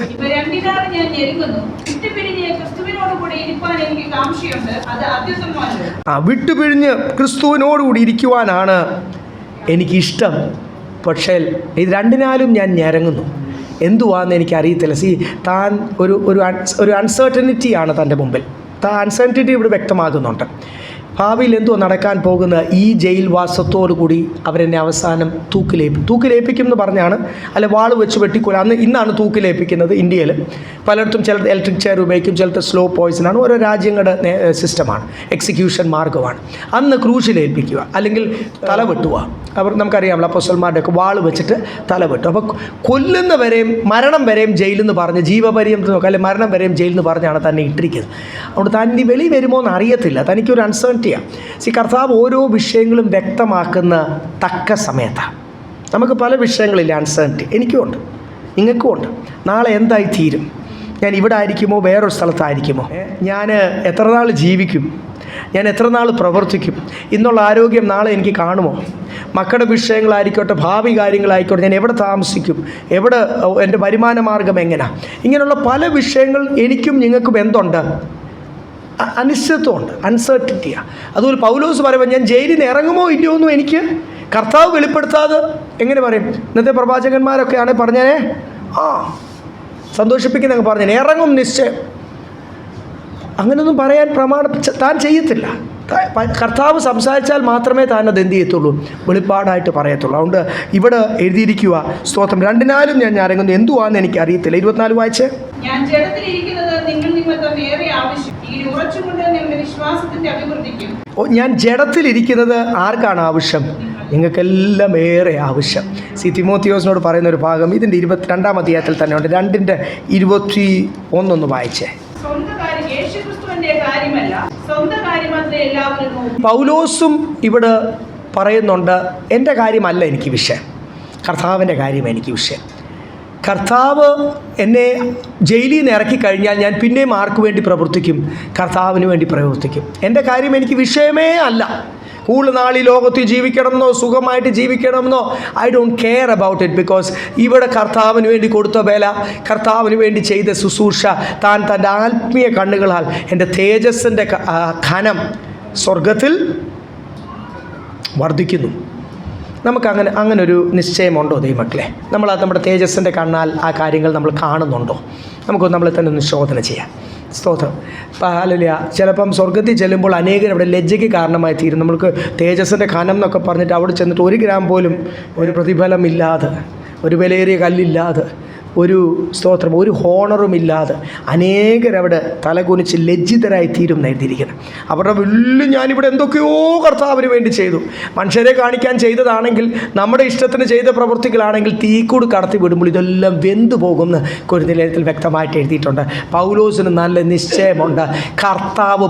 വിട്ടുപിരിഞ്ഞ് ക്രിസ്തുവിനോടുകൂടി ഇരിക്കുവാനാണ് എനിക്കിഷ്ടം. പക്ഷേ ഇത് രണ്ടിനാലും ഞാൻ ഞരങ്ങുന്നു. എന്തുവാന്ന് എനിക്കറിയത്തില്ല. താൻ ഒരു അൺസർട്ടനിറ്റിയാണ് തൻ്റെ മുമ്പിൽ. അൺസർട്ടനിറ്റി ഇവിടെ വ്യക്തമാകുന്നുണ്ട്. ഭാവിയിൽ എന്തോ നടക്കാൻ പോകുന്ന ഈ ജയിൽ വാസത്തോടു കൂടി അവരെന്നെ അവസാനം തൂക്കിലേപ്പിക്കും എന്ന് പറഞ്ഞാണ്, അല്ല വാൾ വെച്ച് വെട്ടിക്കൊല. ഇന്നാണ് തൂക്കിലേപ്പിക്കുന്നത് ഇന്ത്യയിൽ. പലയിടത്തും ചിലർ ഇലക്ട്രിക് ചെയർ ഉപയോഗിക്കും, ചിലർ സ്ലോ പോയിസണാണ്. ഓരോ രാജ്യങ്ങളുടെ സിസ്റ്റമാണ്, എക്സിക്യൂഷൻ മാർഗമാണ്. അന്ന് ക്രൂശിലേൽപ്പിക്കുക അല്ലെങ്കിൽ തല വെട്ടുക. നമുക്കറിയാമല്ലോ അപ്പോസ്തലന്മാരുടെയൊക്കെ വാൾ വെച്ചിട്ട് തല വെട്ടും. അപ്പോൾ കൊല്ലുന്നവരെയും മരണം വരെയും ജയിലിൽ നിന്ന് പറഞ്ഞ്, ജീവപര്യന്തം നോക്കുക അല്ലെങ്കിൽ മരണം വരെയും ജയിലിൽ നിന്ന് പറഞ്ഞാണ് തന്നെ ഇട്ടിരിക്കുന്നത്. അതുകൊണ്ട് താൻ ഇനി വെളി വരുമോ എന്ന് അറിയത്തില്ല. തനിക്കൊരു അൺസേർട്ടനിറ്റിയാണ്. കർത്താവ് ഓരോ വിഷയങ്ങളും വ്യക്തമാക്കുന്ന തക്ക സമയത്താണ്. നമുക്ക് പല വിഷയങ്ങളില്ല അൺസേർട്ടനിറ്റി. എനിക്കും ഉണ്ട്, നിങ്ങൾക്കും ഉണ്ട്. നാളെ എന്തായി തീരും? ഞാൻ ഇവിടെ ആയിരിക്കുമോ വേറൊരു സ്ഥലത്തായിരിക്കുമോ, ഞാൻ എത്ര നാൾ ജീവിക്കും, ഞാൻ എത്ര നാൾ പ്രവർത്തിക്കും, ഇന്നുള്ള ആരോഗ്യം നാളെ എനിക്ക് കാണുമോ, മക്കളുടെ വിഷയങ്ങളായിക്കോട്ടെ, ഭാവി കാര്യങ്ങളായിക്കോട്ടെ, ഞാൻ എവിടെ താമസിക്കും, എവിടെ എൻ്റെ വരുമാന മാർഗം എങ്ങനെയാണ്, ഇങ്ങനെയുള്ള പല വിഷയങ്ങൾ എനിക്കും നിങ്ങൾക്കും എന്തുണ്ട്, അനിശ്ചിതത്വമുണ്ട്, അൺസർട്ടിറ്റിയാണ്. അതുപോലെ പൗലോസ് പറയുമ്പോൾ ഞാൻ ജയിലിൽ നിന്ന് ഇറങ്ങുമോ ഇല്ലയോ എന്നും എനിക്ക് കർത്താവ് വെളിപ്പെടുത്താതെ എങ്ങനെ പറയും? ഇന്നത്തെ പ്രവാചകന്മാരൊക്കെ ആണെങ്കിൽ പറഞ്ഞേ സന്തോഷിപ്പിക്കുന്നങ്ങ് പറഞ്ഞേ ഇറങ്ങും നിശ്ചയം. അങ്ങനെയൊന്നും പറയാൻ താൻ ചെയ്യത്തില്ല. കർത്താവ് സംസാരിച്ചാൽ മാത്രമേ താൻ അത് എന്ത് ചെയ്യത്തുള്ളൂ, വെളിപ്പാടായിട്ട് പറയത്തുള്ളൂ. അതുകൊണ്ട് ഇവിടെ എഴുതിയിരിക്കുക, സ്തോത്രം, 2 ഞാൻ ഇറങ്ങുന്നു, എന്തുവാന്ന് എനിക്ക് അറിയത്തില്ല. 24 വായിച്ചേ. ഞാൻ ജഡത്തിലിരിക്കുന്നത് നിങ്ങൾ നിമിത്തം ഏറെ ആവശ്യം, ഈ ഉറച്ചുകൊണ്ട് നിങ്ങളുടെ വിശ്വാസത്തിന്റെ അഭിവൃദ്ധിക്കും. ഞാൻ ജഡത്തിലിരിക്കുന്നത് ആർക്കാണ് ആവശ്യം? നിങ്ങൾക്കെല്ലാം ഏറെ ആവശ്യം. തിമോത്തിയോസിനോട് പറയുന്ന ഒരു ഭാഗം ഇതിൻ്റെ 22-ാം അധ്യായത്തിൽ തന്നെ ഉണ്ട്. 2:21 വായിച്ചേ. പൗലോസും ഇവിടെ പറയുന്നുണ്ട്, എൻ്റെ കാര്യമല്ല എനിക്ക് വിഷയം, കർത്താവിൻ്റെ കാര്യം എനിക്ക് വിഷയം. കർത്താവ് എന്നെ ജയിലിൽ നിന്ന് ഇറക്കി കഴിഞ്ഞാൽ ഞാൻ പിന്നെയും ആർക്ക് വേണ്ടി പ്രവർത്തിക്കും? കർത്താവിന് വേണ്ടി പ്രവർത്തിക്കും. എൻ്റെ കാര്യം എനിക്ക് വിഷയമേ അല്ല. കൂടുതൽ നാൾ ഈ ലോകത്തിൽ ജീവിക്കണമെന്നോ സുഖമായിട്ട് ജീവിക്കണമെന്നോ I don't care about it. Because ഇവിടെ കർത്താവിന് വേണ്ടി കൊടുത്ത വില, കർത്താവിന് വേണ്ടി ചെയ്ത ശുശ്രൂഷ, താൻ തൻ്റെ ആത്മീയ കണ്ണുകളാൽ എൻ്റെ തേജസ്സിൻ്റെ ഖനം സ്വർഗത്തിൽ വർദ്ധിക്കുന്നു. അങ്ങനെ ഒരു നിശ്ചയമുണ്ടോ ദൈവമക്കളെ? നമ്മുടെ തേജസ്സിൻ്റെ കണ്ണാൽ ആ കാര്യങ്ങൾ നമ്മൾ കാണുന്നുണ്ടോ? നമുക്കൊന്ന് നമ്മളെ തന്നെ ഒന്ന് ശോധന ചെയ്യാം. സ്തോത്രം. ഹല്ലേലൂയ. ചിലപ്പം സ്വർഗത്തിൽ ചെല്ലുമ്പോൾ അനേകർ അവിടെ ലജ്ജയ്ക്ക് കാരണമായി തീരും. നമ്മൾക്ക് തേജസ്സിൻ്റെ ഖനം എന്നൊക്കെ പറഞ്ഞിട്ട് അവിടെ ചെന്നിട്ട് 1 ഗ്രാം പോലും ഒരു പ്രതിഫലമില്ലാതെ, ഒരു വിലയേറിയ കല്ലില്ലാതെ, ഒരു സ്തോത്രം, ഒരു ഹോണറുമില്ലാതെ അനേകരവിടെ തലകുനിച്ച് ലജ്ജിതരായി തീരും എഴുതിയിരിക്കുന്നത്. അവരുടെ വലിയ ഞാനിവിടെ എന്തൊക്കെയോ കർത്താവിന് വേണ്ടി ചെയ്തു, മനുഷ്യരെ കാണിക്കാൻ ചെയ്തതാണെങ്കിൽ, നമ്മുടെ ഇഷ്ടത്തിന് ചെയ്ത പ്രവൃത്തികളാണെങ്കിൽ തീക്കൂട് കടത്തി വിടുമ്പോൾ ഇതെല്ലാം വെന്തു പോകുമെന്ന് കൊരിന്ത്യലേഖനത്തിൽ വ്യക്തമായിട്ട് എഴുതിയിട്ടുണ്ട്. പൗലോസിന് നല്ല നിശ്ചയമുണ്ട്. കർത്താവ്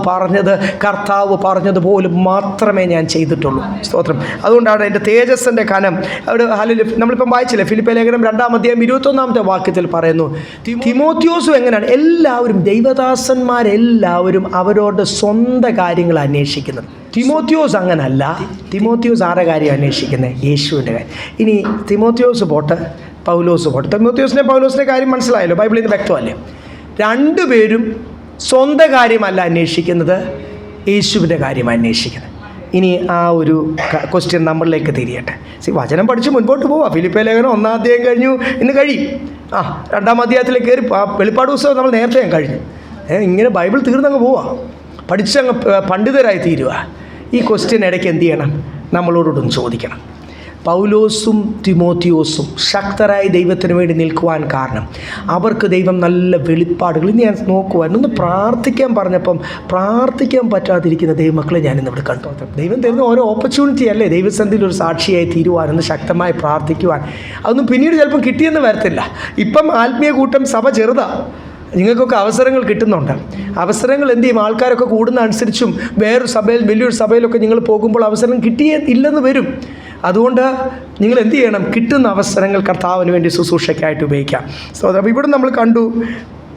പറഞ്ഞതുപോലും മാത്രമേ ഞാൻ ചെയ്തിട്ടുള്ളൂ. സ്തോത്രം. അതുകൊണ്ടാണ് എൻ്റെ തേജസ്സിൻ്റെ കനം അവിടെ നമ്മളിപ്പം വായിച്ചില്ലേ, ഫിലിപ്പിയ ലേഖനം 2-ാം അധ്യായം 21-ാമത്തെ വാക്യത്തിൽ പറയുന്നു. തിമോത്തിയോസും എങ്ങനെയാണ്? എല്ലാവരും, ദൈവദാസന്മാരെല്ലാവരും അവരോട് സ്വന്തം കാര്യങ്ങൾ അന്വേഷിക്കുന്നത്. തിമോത്തിയോസ് അങ്ങനല്ല. തിമോത്തിയോസ് ആരുടെ കാര്യം അന്വേഷിക്കുന്നത്? യേശുവിൻ്റെ കാര്യം. ഇനി തിമോത്തിയോസ് പോട്ടെ, പൗലോസ് പോട്ടെ. പൗലോസിൻ്റെ കാര്യം മനസ്സിലായല്ലോ, ബൈബിളിൽ നിന്ന് വ്യക്തമല്ലേ? 2 പേരും സ്വന്തം കാര്യമല്ല അന്വേഷിക്കുന്നത്, യേശുവിൻ്റെ കാര്യമാണ് അന്വേഷിക്കുന്നത്. ഇനി ആ ഒരു ക്വസ്റ്റ്യൻ നമ്മളിലേക്ക് തിരിയട്ടെ. വചനം പഠിച്ച് മുൻപോട്ട് പോവാം. ഫിലിപ്പിയ ലേഖനം 1-ാം അധ്യായം കഴിഞ്ഞു, ഇന്ന് കഴിയും. 2-ാം അധ്യായത്തിലേക്ക് കയറി വെളിപ്പാട് പുസ്തകം നമ്മൾ നേരത്തെ കഴിഞ്ഞു. ഇങ്ങനെ ബൈബിൾ തീർന്നങ്ങ് പോവാം, പഠിച്ചങ്ങ് പണ്ഡിതരായി തീരുക. ഈ ക്വസ്റ്റ്യൻ ഇടയ്ക്ക് എന്ത് ചെയ്യണം? നമ്മളോടൊന്ന് ചോദിക്കണം. പൗലോസും തിമോത്തിയോസും ശക്തരായി ദൈവത്തിന് വേണ്ടി നിൽക്കുവാൻ കാരണം അവർക്ക് ദൈവം നല്ല വെളിപ്പാടുകൾ. ഇന്ന് ഞാൻ നോക്കുവാൻ ഒന്ന് പ്രാർത്ഥിക്കാൻ പറഞ്ഞപ്പം പ്രാർത്ഥിക്കാൻ പറ്റാതിരിക്കുന്ന ദൈവമക്കളെ ഞാനിന്നിവിടെ കണ്ടു. ദൈവം തരുന്ന ഓരോ ഓപ്പർച്യൂണിറ്റി അല്ലേ ദൈവസന്നിധിയിൽ ഒരു സാക്ഷിയായി തീരുവാനൊന്ന് ശക്തമായി പ്രാർത്ഥിക്കുവാൻ. അതൊന്നും പിന്നീട് ചിലപ്പം കിട്ടിയെന്ന് വരത്തില്ല. ഇപ്പം ആത്മീയ കൂട്ടം സഭ ചെറുതാണ്, നിങ്ങൾക്കൊക്കെ അവസരങ്ങൾ കിട്ടുന്നുണ്ട്. അവസരങ്ങൾ എന്ത് ചെയ്യും? ആൾക്കാരൊക്കെ കൂടുന്ന അനുസരിച്ചും വേറൊരു സഭയിൽ, വലിയൊരു സഭയിലൊക്കെ നിങ്ങൾ പോകുമ്പോൾ അവസരം ഇല്ലെന്ന് വരും. അതുകൊണ്ട് നിങ്ങൾ എന്ത് ചെയ്യണം? കിട്ടുന്ന അവസരങ്ങൾ കർത്താവിന് വേണ്ടി ശുശ്രൂഷയ്ക്കായിട്ട് ഉപയോഗിക്കാം. സോ അപ്പോൾ ഇവിടെ നമ്മൾ കണ്ടു,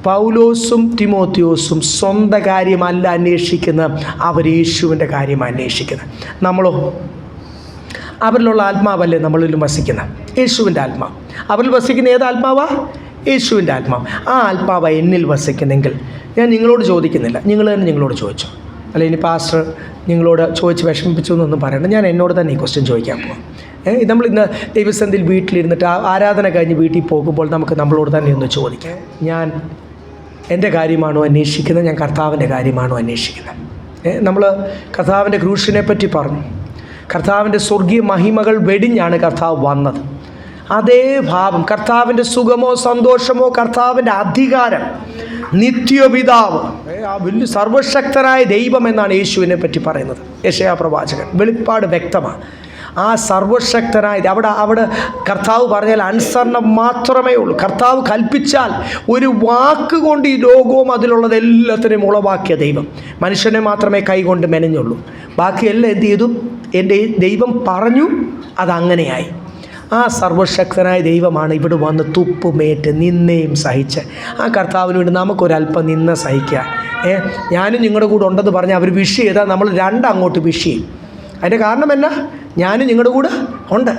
പൗലോസും തിമോത്തിയോസും സ്വന്തം കാര്യമല്ല അന്വേഷിക്കുന്നത്, അവർ യേശുവിൻ്റെ കാര്യമാണ് അന്വേഷിക്കുന്നത്. നമ്മളോ? അവരിലുള്ള ആത്മാവല്ലേ നമ്മളിലും വസിക്കുന്നത്? യേശുവിൻ്റെ ആത്മാവ്. അവരിൽ വസിക്കുന്ന ഏത് ആത്മാവാ? യേശുവിൻ്റെ ആത്മാവ്. ആ ആത്മാവ് എന്നിൽ വസിക്കുന്നെങ്കിൽ ഞാൻ നിങ്ങളോട് ചോദിക്കുന്നില്ല, നിങ്ങൾ തന്നെ നിങ്ങളോട് ചോദിച്ചോ. അല്ല ഇനി പാസ്റ്റർ നിങ്ങളോട് ചോദിച്ച് വിഷമിപ്പിച്ചു എന്നൊന്നും പറയണ്ട, ഞാൻ എന്നോട് തന്നെ ഈ ക്വസ്റ്റ്യൻ ചോദിക്കാൻ പോകാം. നമ്മളിന്ന് ദൈവസന്നിധിയിൽ വീട്ടിലിരുന്നിട്ട് ആരാധന കഴിഞ്ഞ് വീട്ടിൽ പോകുമ്പോൾ നമുക്ക് നമ്മളോട് തന്നെ ഒന്ന് ചോദിക്കാം, ഞാൻ എൻ്റെ കാര്യമാണോ അന്വേഷിക്കുന്നത്, ഞാൻ കർത്താവിൻ്റെ കാര്യമാണോ അന്വേഷിക്കുന്നത്? നമ്മൾ കർത്താവിൻ്റെ ക്രൂശിനെ പറ്റി പറഞ്ഞു. കർത്താവിൻ്റെ സ്വർഗീയ മഹിമകൾ വെടിഞ്ഞാണ് കർത്താവ് വന്നത്. അതേ ഭാവം, കർത്താവിൻ്റെ സുഖമോ സന്തോഷമോ, കർത്താവിൻ്റെ അധികാരം, നിത്യപിതാവ്, ആ വലിയ സർവശക്തനായ ദൈവം എന്നാണ് യേശുവിനെ പറ്റി പറയുന്നത്. യെശയ്യാ പ്രവാചകൻ വെളിപ്പാട് വ്യക്തമാണ്. ആ സർവശക്തനായ അവിടെ കർത്താവ് പറഞ്ഞാൽ അനുസരണം മാത്രമേ ഉള്ളൂ. കർത്താവ് കൽപ്പിച്ചാൽ ഒരു വാക്കുകൊണ്ട് ഈ ലോകവും അതിലുള്ളത് എല്ലാത്തിനെയും ഉളവാക്കിയ ദൈവം. മനുഷ്യനെ മാത്രമേ കൈകൊണ്ട് മെനഞ്ഞുള്ളൂ. ബാക്കിയെല്ലാം എന്ത് ചെയ്തു? എൻ്റെ ദൈവം പറഞ്ഞു, അതങ്ങനെയായി. ആ സർവശക്തനായ ദൈവമാണ് ഇവിടെ വന്ന് തുപ്പുമേറ്റ് നിന്നയും സഹിച്ച് ആ കർത്താവിന് വേണ്ടി നമുക്കൊരല്പം നിന്ന സഹിക്കുക. ഞാനും നിങ്ങളുടെ കൂടെ ഉണ്ടെന്ന് പറഞ്ഞാൽ അവർ വിഷ് ചെയ്താൽ നമ്മൾ രണ്ടങ്ങോട്ട് വിഷ് ചെയ്യും. അതിൻ്റെ കാരണം എന്നാ? ഞാനും നിങ്ങളുടെ കൂടെ ഉണ്ട്.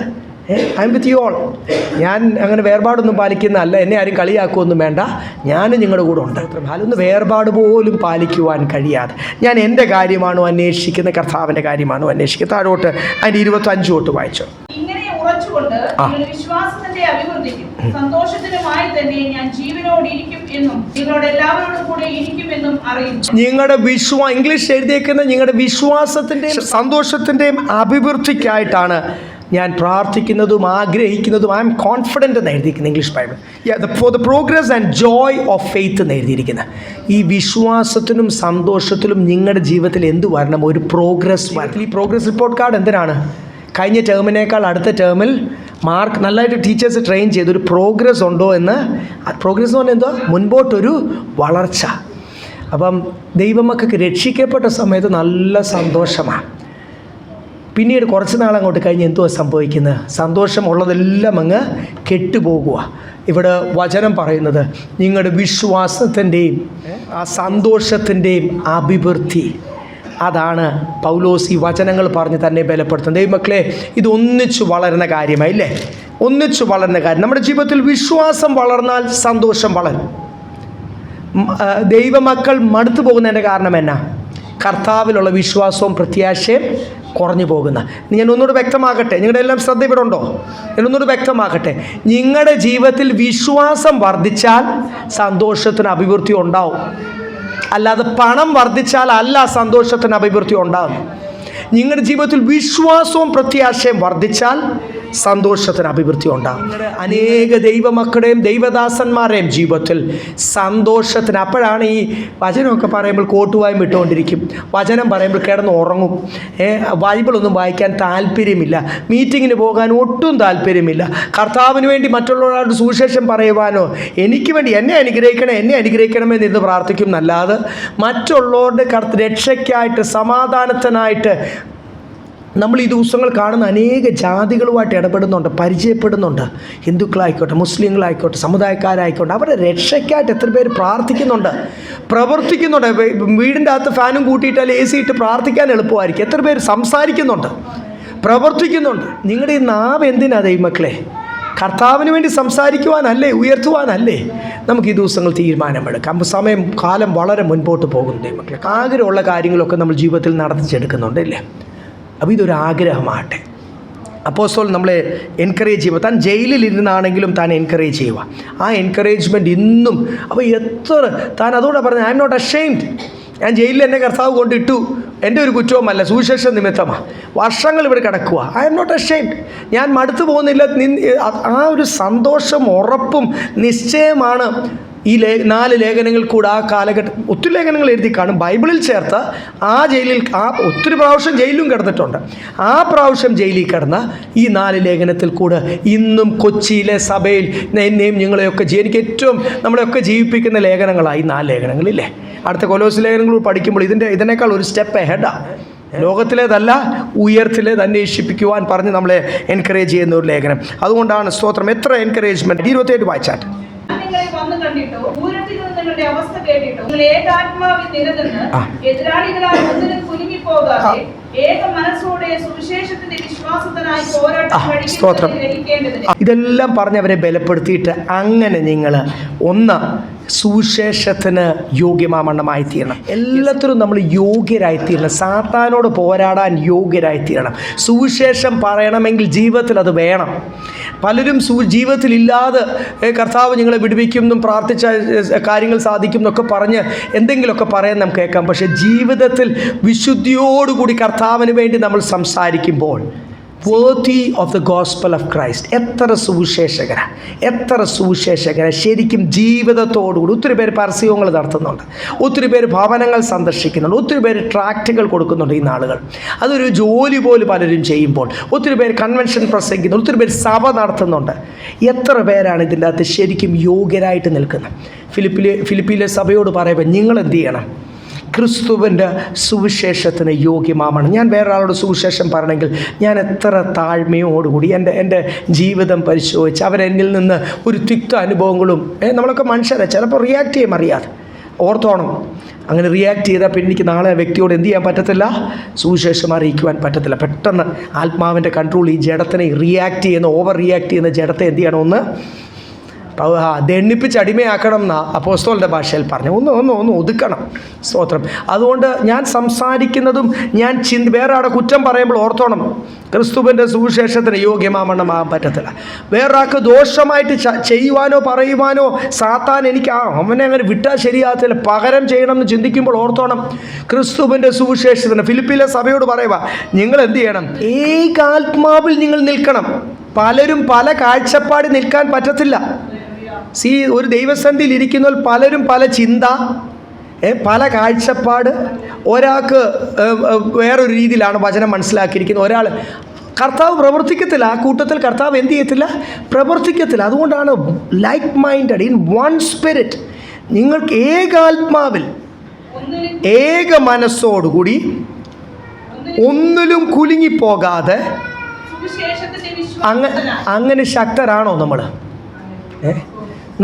I M with you all. ഞാൻ അങ്ങനെ വേർപാടൊന്നും പാലിക്കുന്നതല്ല, എന്നെ ആരും കളിയാക്കുമൊന്നും വേണ്ട, ഞാനും നിങ്ങളുടെ കൂടെ ഉണ്ട്. അതൊന്ന് വേർപാട് പോലും പാലിക്കുവാൻ കഴിയാതെ ഞാൻ എൻ്റെ കാര്യമാണോ അന്വേഷിക്കുന്നത്, കർത്താവിൻ്റെ കാര്യമാണോ അന്വേഷിക്കുന്നത്? താഴോട്ട് അതിൻ്റെ 25 തൊട്ട് വായിച്ചോ. ഇങ്ങനെ ഉറച്ചുകൊണ്ട് നിങ്ങളുടെ വിശ്വാസത്തിന്റെ അഭിവൃദ്ധിക്കും സന്തോഷത്തിനുമായി തന്നെ ഞാൻ ജീവനോട് ഇരിക്കും എന്നും നിങ്ങളോട് എല്ലാവരോടും കൂടെ ഇരിക്കുമെന്നും അറിയുന്നു. നിങ്ങളുടെ ഇംഗ്ലീഷ് എഴുതിയേക്കുന്ന നിങ്ങളുടെ വിശ്വാസത്തിൻ്റെയും സന്തോഷത്തിൻ്റെയും അഭിവൃദ്ധിക്കായിട്ടാണ് ഞാൻ പ്രാർത്ഥിക്കുന്നതും ആഗ്രഹിക്കുന്നതും. ഐ എം കോൺഫിഡൻ്റ് എന്ന് എഴുതിയിരിക്കുന്നത് English Bible. For the progress and joy of faith എന്ന് എഴുതിയിരിക്കുന്നത്. ഈ വിശ്വാസത്തിനും സന്തോഷത്തിലും നിങ്ങളുടെ ജീവിതത്തിൽ എന്ത് വരണം? ഒരു പ്രോഗ്രസ് വരണം. ഈ പ്രോഗ്രസ് റിപ്പോർട്ട് കാർഡ് എന്തിനാണ്? കഴിഞ്ഞ ടേമിനേക്കാൾ അടുത്ത ടേമിൽ മാർക്ക് നല്ലതായിട്ട് ടീച്ചേഴ്സ് ട്രെയിൻ ചെയ്തൊരു പ്രോഗ്രസ് ഉണ്ടോ എന്ന്. പ്രോഗ്രസ് എന്ന് പറഞ്ഞാൽ എന്തോ? മുൻപോട്ടൊരു വളർച്ച. അപ്പം ദൈവമക്കൾക്ക് രക്ഷിക്കപ്പെട്ട സമയത്ത് നല്ല സന്തോഷമാണ്. പിന്നീട് കുറച്ച് നാളങ്ങോട്ട് കഴിഞ്ഞ് എന്തുവാ സംഭവിക്കുന്നത്? സന്തോഷമുള്ളതെല്ലാം അങ്ങ് കെട്ടുപോകുക. ഇവിടെ വചനം പറയുന്നത് നിങ്ങളുടെ വിശ്വാസത്തിൻ്റെയും ആ സന്തോഷത്തിൻ്റെയും അഭിവൃദ്ധി, അതാണ് പൗലോസ് ഈ വചനങ്ങൾ പറഞ്ഞ് തന്നെ ബലപ്പെടുത്തുന്നത്. ദൈവമക്കളെ, ഇത് ഒന്നിച്ചു വളരുന്ന കാര്യമായില്ലേ? ഒന്നിച്ചു വളരുന്ന കാര്യം. നമ്മുടെ ജീവിതത്തിൽ വിശ്വാസം വളർന്നാൽ സന്തോഷം വളരും. ദൈവമക്കൾ മടുത്തു പോകുന്നതിൻ്റെ കാരണം എന്നാ? കർത്താവിലുള്ള വിശ്വാസവും പ്രത്യാശയും കുറഞ്ഞു പോകുന്ന. ഞാൻ ഒന്നുകൂടെ വ്യക്തമാക്കട്ടെ, നിങ്ങളുടെ എല്ലാം ശ്രദ്ധ ഇവിടെ ഉണ്ടോ? ഞാനൊന്നുകൂടെ വ്യക്തമാക്കട്ടെ. നിങ്ങളുടെ ജീവിതത്തിൽ വിശ്വാസം വർദ്ധിച്ചാൽ സന്തോഷത്തിന് അഭിവൃദ്ധി ഉണ്ടാവും. അല്ലാതെ പണം വർദ്ധിച്ചാൽ അല്ല സന്തോഷത്തിന് അഭിവൃദ്ധി ഉണ്ടാകും. നിങ്ങളുടെ ജീവിതത്തിൽ വിശ്വാസവും പ്രത്യാശയും വർദ്ധിച്ചാൽ സന്തോഷത്തിന് അഭിവൃദ്ധി ഉണ്ടാകും. അനേക ദൈവമക്കളുടെയും ദൈവദാസന്മാരുടെയും ജീവിതത്തിൽ സന്തോഷത്തിന്, അപ്പോഴാണ് ഈ വചനമൊക്കെ പറയുമ്പോൾ കോട്ടുവായും വിട്ടുകൊണ്ടിരിക്കും, വചനം പറയുമ്പോൾ കിടന്ന് ഉറങ്ങും, ബൈബിളൊന്നും വായിക്കാൻ താല്പര്യമില്ല, മീറ്റിങ്ങിന് പോകാൻ ഒട്ടും താല്പര്യമില്ല, കർത്താവിന് വേണ്ടി മറ്റുള്ളവരോട് സുവിശേഷം പറയുവാനോ എനിക്ക് വേണ്ടി എന്നെ അനുഗ്രഹിക്കണമെന്ന് പ്രാർത്ഥിക്കും എന്നല്ലാതെ മറ്റുള്ളവരുടെ രക്ഷയ്ക്കായിട്ട് സമാധാനത്തിനായിട്ട് നമ്മൾ ഈ ദിവസങ്ങൾ കാണുന്ന അനേക ജാതികളുമായിട്ട് ഇടപെടുന്നുണ്ട്, പരിചയപ്പെടുന്നുണ്ട്. ഹിന്ദുക്കളായിക്കോട്ടെ, മുസ്ലിങ്ങളായിക്കോട്ടെ, സമുദായക്കാരായിക്കോട്ടെ, അവരുടെ രക്ഷയ്ക്കായിട്ട് എത്ര പേര് പ്രാർത്ഥിക്കുന്നുണ്ട്, പ്രവർത്തിക്കുന്നുണ്ട്. വീടിൻ്റെ അകത്ത് ഫാനും കൂട്ടിയിട്ടാൽ AC ഇട്ട് പ്രാർത്ഥിക്കാൻ എളുപ്പമായിരിക്കും. എത്ര പേര് സംസാരിക്കുന്നുണ്ട്, പ്രവർത്തിക്കുന്നുണ്ട്. നിങ്ങളുടെ ഈ നാവ് എന്തിനാ ദൈവമക്കളെ? കർത്താവിന് വേണ്ടി സംസാരിക്കുവാനല്ലേ, ഉയർത്തുവാനല്ലേ? നമുക്ക് ഈ ദിവസങ്ങൾ തീരുമാനമെടുക്കാം. കാലം വളരെ മുൻപോട്ട് പോകുന്നു ദൈവമക്കളെ. ആഗ്രഹമുള്ള കാര്യങ്ങളൊക്കെ നമ്മൾ ജീവിതത്തിൽ നടത്തിച്ചെടുക്കുന്നുണ്ട് അല്ലേ? അപ്പോൾ ഇതൊരു ആഗ്രഹമാകട്ടെ. അപ്പോസ്തലൻ നമ്മളെ എൻകറേജ് ചെയ്യുക. താൻ ജയിലിലിരുന്നാണെങ്കിലും താൻ എൻകറേജ് ചെയ്യുക. ആ എൻകറേജ്മെൻറ്റ് ഇന്നും. അപ്പോൾ താൻ അതുകൊണ്ടാണ് പറഞ്ഞത്, ഐ എം നോട്ട് അഷെയിംഡ്. ഞാൻ ജയിലിൽ എന്നെ കർത്താവ് കൊണ്ടിട്ടു, എൻ്റെ ഒരു കുറ്റവുമല്ല, സുവിശേഷ നിമിത്തമാണ്. വർഷങ്ങൾ ഇവിടെ കിടക്കുക. I am not ashamed. ഞാൻ മടുത്തു പോകുന്നില്ല. ആ ഒരു സന്തോഷം, ഉറപ്പും നിശ്ചയമാണ് ഈ 4 ലേഖനങ്ങൾ കൂടെ. ആ കാലഘട്ടം ഒത്തിരി ലേഖനങ്ങൾ എഴുതി കാണും, ബൈബിളിൽ ചേർത്ത്. ആ ജയിലിൽ ഒത്തിരി പ്രാവശ്യം ജയിലിലും കിടന്നിട്ടുണ്ട്. ആ പ്രാവശ്യം ജയിലിൽ കിടന്ന ഈ 4 ലേഖനത്തിൽ കൂടെ ഇന്നും കൊച്ചിയിലെ സഭയിൽ എന്നെയും നിങ്ങളെയൊക്കെ എനിക്ക് ഏറ്റവും നമ്മളെയൊക്കെ ജീവിപ്പിക്കുന്ന ലേഖനങ്ങളായി 4 ലേഖനങ്ങളില്ലേ? അടുത്ത കൊലോസ് ലേഖനങ്ങൾ പഠിക്കുമ്പോൾ ഇതിനേക്കാൾ ഒരു സ്റ്റെപ്പ് ഹെഡാണ്. ലോകത്തിലേതല്ല, ഉയർത്തിലേത് അന്വേഷിപ്പിക്കുവാൻ പറഞ്ഞ് നമ്മളെ എൻകറേജ് ചെയ്യുന്ന ഒരു ലേഖനം. അതുകൊണ്ടാണ് സ്തോത്രം. എത്ര എൻകറേജ്മെൻറ്റ്. 27 വായിച്ചാട്ട്. നിങ്ങളെ വന്നു കണ്ടിട്ടോ, ദൂരത്തിൽ നിന്ന് നിങ്ങളുടെ അവസ്ഥ കേട്ടിട്ടോ, നിങ്ങൾ ഏകാത്മാവിൽ നിലനിന്ന് എതിരാളികളാൽ ഒന്നിനും കുലുങ്ങിപ്പോകാതെ ഏക മനസ്സോടെ സുവിശേഷത്തിന്റെ വിശ്വാസത്തിനായി പോരാട്ടം കഴിക്കേണ്ടതിന്. ഇതെല്ലാം പറഞ്ഞ് അവരെ ബലപ്പെടുത്തിയിട്ട് അങ്ങനെ നിങ്ങൾ സുവിശേഷത്തിന് യോഗ്യമാമണ്ണമായി തീരണം. എല്ലാത്തിനും നമ്മൾ യോഗ്യരായിത്തീരണം. സാത്താനോട് പോരാടാൻ യോഗ്യരായിത്തീരണം. സുവിശേഷം പറയണമെങ്കിൽ ജീവിതത്തിൽ അത് വേണം. പലരും ജീവിതത്തിലില്ലാതെ കർത്താവ് നിങ്ങളെ വിടുവിക്കുമെന്നും പ്രാർത്ഥിച്ച കാര്യങ്ങൾ സാധിക്കും എന്നൊക്കെ പറഞ്ഞ് എന്തെങ്കിലുമൊക്കെ പറയാൻ നമുക്ക് കേൾക്കാം. പക്ഷേ ജീവിതത്തിൽ വിശുദ്ധിയോടുകൂടി കർത്താവിന് വേണ്ടി നമ്മൾ സംസാരിക്കുമ്പോൾ worthy of the gospel of Christ. എത്ര സുവിശേഷകരാ ശരിക്കും ജീവിതത്തോടുകൂടി. ഒത്തിരി പേര് പരസ്യങ്ങൾ നടത്തുന്നുണ്ട്, ഒത്തിരി പേര് ഭവനങ്ങൾ സന്ദർശിക്കുന്നുണ്ട്, ഒത്തിരി പേര് ട്രാക്റ്റുകൾ കൊടുക്കുന്നുണ്ട്. ഈ നാളുകൾ അതൊരു ജോലി പോലും പലരും ചെയ്യുമ്പോൾ ഒത്തിരി പേര് കൺവെൻഷൻ പ്രസംഗിക്കുന്നു, ഒത്തിരി പേര് സഭ നടത്തുന്നുണ്ട്. എത്ര പേരാണ് ഇതിൻ്റെ അകത്ത് ശരിക്കും യോഗ്യരായിട്ട് നിൽക്കുന്നത്? ഫിലിപ്പിയിലെ സഭയോട് പറയുമ്പോൾ നിങ്ങൾ എന്ത് ചെയ്യണം? ക്രിസ്തുവിൻ്റെ സുവിശേഷത്തിന് യോഗ്യമാവണം. ഞാൻ വേറെ ആളോട് സുവിശേഷം പറയണമെങ്കിൽ ഞാൻ എത്ര താഴ്മയോടുകൂടി എൻ്റെ ജീവിതം പരിശോധിച്ച് അവരെന്നിൽ നിന്ന് ഒരു തിക്ത അനുഭവങ്ങളും നമ്മളൊക്കെ മനുഷ്യരെ ചിലപ്പോൾ റിയാക്ട് ചെയ്യാൻ അറിയാതെ ഓർത്തോണം. അങ്ങനെ റിയാക്ട് ചെയ്താൽ പിന്നെ എനിക്ക് നാളെ ആ വ്യക്തിയോട് എന്ത് ചെയ്യാൻ പറ്റത്തില്ല, സുവിശേഷം അറിയിക്കുവാൻ പറ്റത്തില്ല. പെട്ടെന്ന് ആത്മാവിൻ്റെ കൺട്രോൾ ഈ ജഡത്തിനെ ഓവർ റിയാക്ട് ചെയ്യുന്ന ജഡത്തെ എന്ത് ചെയ്യണം, ഒന്ന് ദണ്ണിപ്പിച്ച് അടിമയാക്കണം എന്നാ അപ്പോസ്തലൻ്റെ ഭാഷയിൽ പറഞ്ഞു. ഒന്ന് ഒതുക്കണം. സ്തോത്രം. അതുകൊണ്ട് ഞാൻ സംസാരിക്കുന്നതും ഞാൻ വേറെ ആടെ കുറ്റം പറയുമ്പോൾ ഓർത്തോണം, ക്രിസ്തുവിൻ്റെ സുവിശേഷത്തിന് യോഗ്യമാവണ്ണമാകാൻ പറ്റത്തില്ല. വേറൊരാൾക്ക് ദോഷമായിട്ട് ചെയ്യുവാനോ പറയുവാനോ സാത്താൻ എനിക്ക് അവനെ അങ്ങനെ വിട്ടാൽ ശരിയാകത്തില്ല, പകരം ചെയ്യണം എന്ന് ചിന്തിക്കുമ്പോൾ ഓർത്തോണം, ക്രിസ്തുവിൻ്റെ സുവിശേഷത്തിന് ഫിലിപ്പിയിലെ സഭയോട് പറയുക, നിങ്ങൾ എന്ത് ചെയ്യണം, ഏകാത്മാവിൽ നിങ്ങൾ നിൽക്കണം. പലരും പല കാഴ്ചപ്പാട് നിൽക്കാൻ പറ്റത്തില്ല. ഒരു ദൈവസന്നിധിയിൽ ഇരിക്കുന്നവർ പലരും പല ചിന്ത, പല കാഴ്ചപ്പാട്. ഒരാൾക്ക് വേറൊരു രീതിയിലാണ് വചനം മനസ്സിലാക്കിയിരിക്കുന്നത്, ഒരാൾ കർത്താവ് പ്രവർത്തിക്കത്തില്ല. ആ കൂട്ടത്തിൽ കർത്താവ് എന്ത് ചെയ്യത്തില്ല, പ്രവർത്തിക്കത്തില്ല. അതുകൊണ്ടാണ് like minded in one spirit, നിങ്ങൾക്ക് ഏകാത്മാവിൽ ഏക മനസ്സോടുകൂടി ഒന്നിലും കുലുങ്ങിപ്പോകാതെ അങ്ങനെ ശക്തരാണോ നമ്മൾ?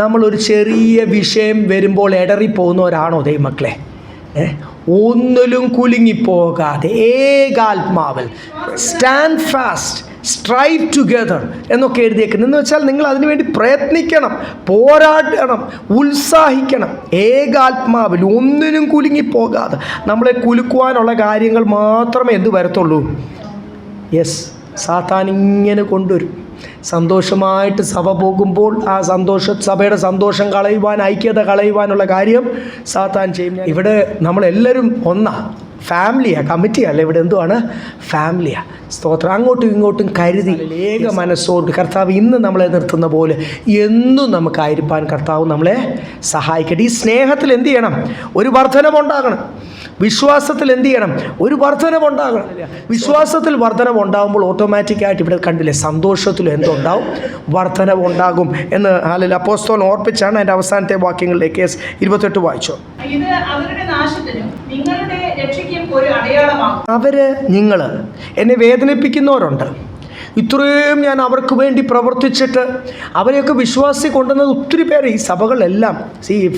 നമ്മളൊരു ചെറിയ വിഷയം വരുമ്പോൾ ഇടറിപ്പോകുന്നവരാണോ ദൈവമക്കളെ? ഒന്നിലും കുലുങ്ങിപ്പോകാതെ ഏകാത്മാവിൽ സ്റ്റാൻഡ് ഫാസ്റ്റ്, സ്ട്രൈവ് ടുഗദർ എന്നൊക്കെ എഴുതിയേക്കുന്നത്. എന്ന് വെച്ചാൽ നിങ്ങൾ അതിനുവേണ്ടി പ്രയത്നിക്കണം, പോരാടണം, ഉത്സാഹിക്കണം. ഏകാത്മാവിൽ ഒന്നിനും കുലുങ്ങിപ്പോകാതെ. നമ്മളെ കുലുക്കുവാനുള്ള കാര്യങ്ങൾ മാത്രമേ എന്ത് വരത്തുള്ളൂ? യെസ്, സാത്താൻ ഇങ്ങനെ കൊണ്ടുവരും. സന്തോഷമായിട്ട് സഭ പോകുമ്പോൾ ആ സഭയുടെ സന്തോഷം കളയുവാൻ, ഐക്യത കളയുവാനുള്ള കാര്യം സാത്താൻ ചെയ്യും. ഇവിടെ നമ്മളെല്ലാവരും ഫാമിലിയാണ്, കമ്മിറ്റിയല്ല. ഇവിടെ എന്തുവാണ്? ഫാമിലിയാണ്. സ്തോത്രം. അങ്ങോട്ടും ഇങ്ങോട്ടും കരുതി ഏക മനസ്സോട് കർത്താവ് ഇന്ന് നമ്മളെ നിർത്തുന്ന പോലെ എന്നും നമുക്കായിരിക്കാൻ കർത്താവ് നമ്മളെ സഹായിക്കട്ടെ. ഈ സ്നേഹത്തിൽ എന്ത് ചെയ്യണം? ഒരു വർധനവുണ്ടാകണം. വിശ്വാസത്തിൽ എന്ത് ചെയ്യണം? ഒരു വർധനവുണ്ടാകണം. വിശ്വാസത്തിൽ വർധനവുണ്ടാകുമ്പോൾ ഓട്ടോമാറ്റിക്കായിട്ട് ഇവിടെ കണ്ടില്ലേ, സന്തോഷത്തിലും എന്തുണ്ടാവും? വർധനവുണ്ടാകും എന്ന് അപ്പോസ്തലൻ ഓർപ്പിച്ചാണ് അതിൻ്റെ അവസാനത്തെ വാക്യങ്ങളിലേക്ക് 28 വായിച്ചോ. ഇത് അവരുടെ നാശത്തിനും നിങ്ങളുടെ രക്ഷയ്ക്കും ഒരു അടയാളമാകും. നിങ്ങൾ എന്നെ വേദനിപ്പിക്കുന്നവരുണ്ട്. ഇത്രയും ഞാൻ അവർക്ക് വേണ്ടി പ്രവർത്തിച്ചിട്ട് അവരെയൊക്കെ വിശ്വാസി കൊണ്ടുവന്നത് ഒത്തിരി പേര് ഈ സഭകളെല്ലാം.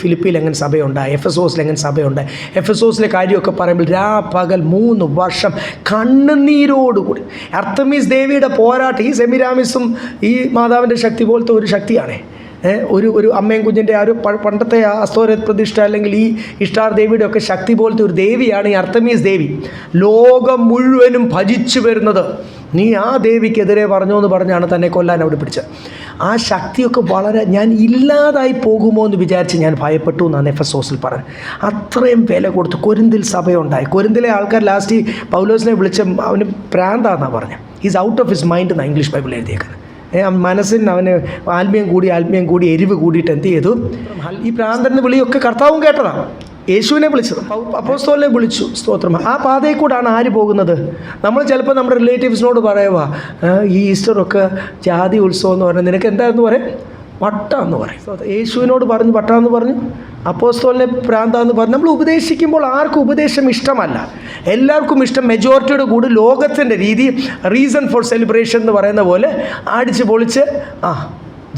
ഫിലിപ്പിയിൽ എങ്ങനെ സഭയുണ്ടായി, എഫെസോസിൽ എങ്ങനെ സഭയുണ്ടായി. എഫെസോസിലെ കാര്യമൊക്കെ പറയുമ്പോൾ പകൽ 3 വർഷം കണ്ണുനീരോടുകൂടി അർത്തമീസ് ദേവിയുടെ പോരാട്ടം. ഈ സെമിരാമിസും ഈ മാതാവിൻ്റെ ശക്തി പോലത്തെ ഒരു ശക്തിയാണേ. ഒരു അമ്മയും കുഞ്ഞിൻ്റെ ആ ഒരു പണ്ടത്തെ അസ്തോര പ്രതിഷ്ഠ അല്ലെങ്കിൽ ഈ ഇഷ്ടാർ ദേവിയുടെ ഒക്കെ ശക്തി പോലത്തെ ഒരു ദേവിയാണ് ഈ അർത്തമീസ് ദേവി. ലോകം മുഴുവനും ഭജിച്ചു വരുന്നത്. നീ ആ ദേവിക്കെതിരെ പറഞ്ഞോ എന്ന് പറഞ്ഞാണ് തന്നെ കൊല്ലാൻ അവിടെ പിടിച്ചത്. ആ ശക്തിയൊക്കെ വളരെ ഞാൻ ഇല്ലാതായി പോകുമോ എന്ന് വിചാരിച്ച് ഞാൻ ഭയപ്പെട്ടു എന്നാണ് എഫെസോസിൽ പറഞ്ഞത്. അത്രയും വില കൊടുത്ത് കൊരിന്തിൽ സഭയുണ്ടായി. കൊരിന്തിലെ ആൾക്കാർ ലാസ്റ്റ് പൗലോസിനെ വിളിച്ച് അവന് പ്രാന്താന്നാണ് പറഞ്ഞത്. Is out of his mind എന്നാണ് ഇംഗ്ലീഷ് ബൈബിൾ എഴുതിയേക്കുന്നത്. മനസ്സിന് അവന് ആത്മീയം കൂടി എരിവ് കൂടിയിട്ട് എന്ത് ചെയ്തു? ഈ പ്രാന്തൻ്റെ വിളിയൊക്കെ കർത്താവും കേട്ടതാണ്. യേശുവിനെ വിളിച്ചത്, അപ്പോസ്തലനെ വിളിച്ചു. സ്തോത്രം. ആ പാതയിൽ കൂടാണ് ആര് പോകുന്നത്? നമ്മൾ ചിലപ്പോൾ നമ്മുടെ റിലേറ്റീവ്സിനോട് പറയുക, ഈ ഈസ്റ്ററൊക്കെ ജാതി ഉത്സവം എന്ന് പറഞ്ഞാൽ നിനക്ക് എന്താണെന്ന് പറയും? വട്ടാന്ന് പറയും. യേശുവിനോട് പറഞ്ഞു വട്ടാന്ന് പറഞ്ഞു, അപ്പോസ്തലനെ പ്രാന്താന്ന് പറഞ്ഞു. നമ്മൾ ഉപദേശിക്കുമ്പോൾ ആർക്കും ഉപദേശം ഇഷ്ടമല്ല. എല്ലാവർക്കും ഇഷ്ടം മെജോറിറ്റിയുടെ കൂടി ലോകത്തിൻ്റെ രീതി, റീസൺ ഫോർ സെലിബ്രേഷൻ എന്ന് പറയുന്ന പോലെ അടിച്ച് പൊളിച്ച്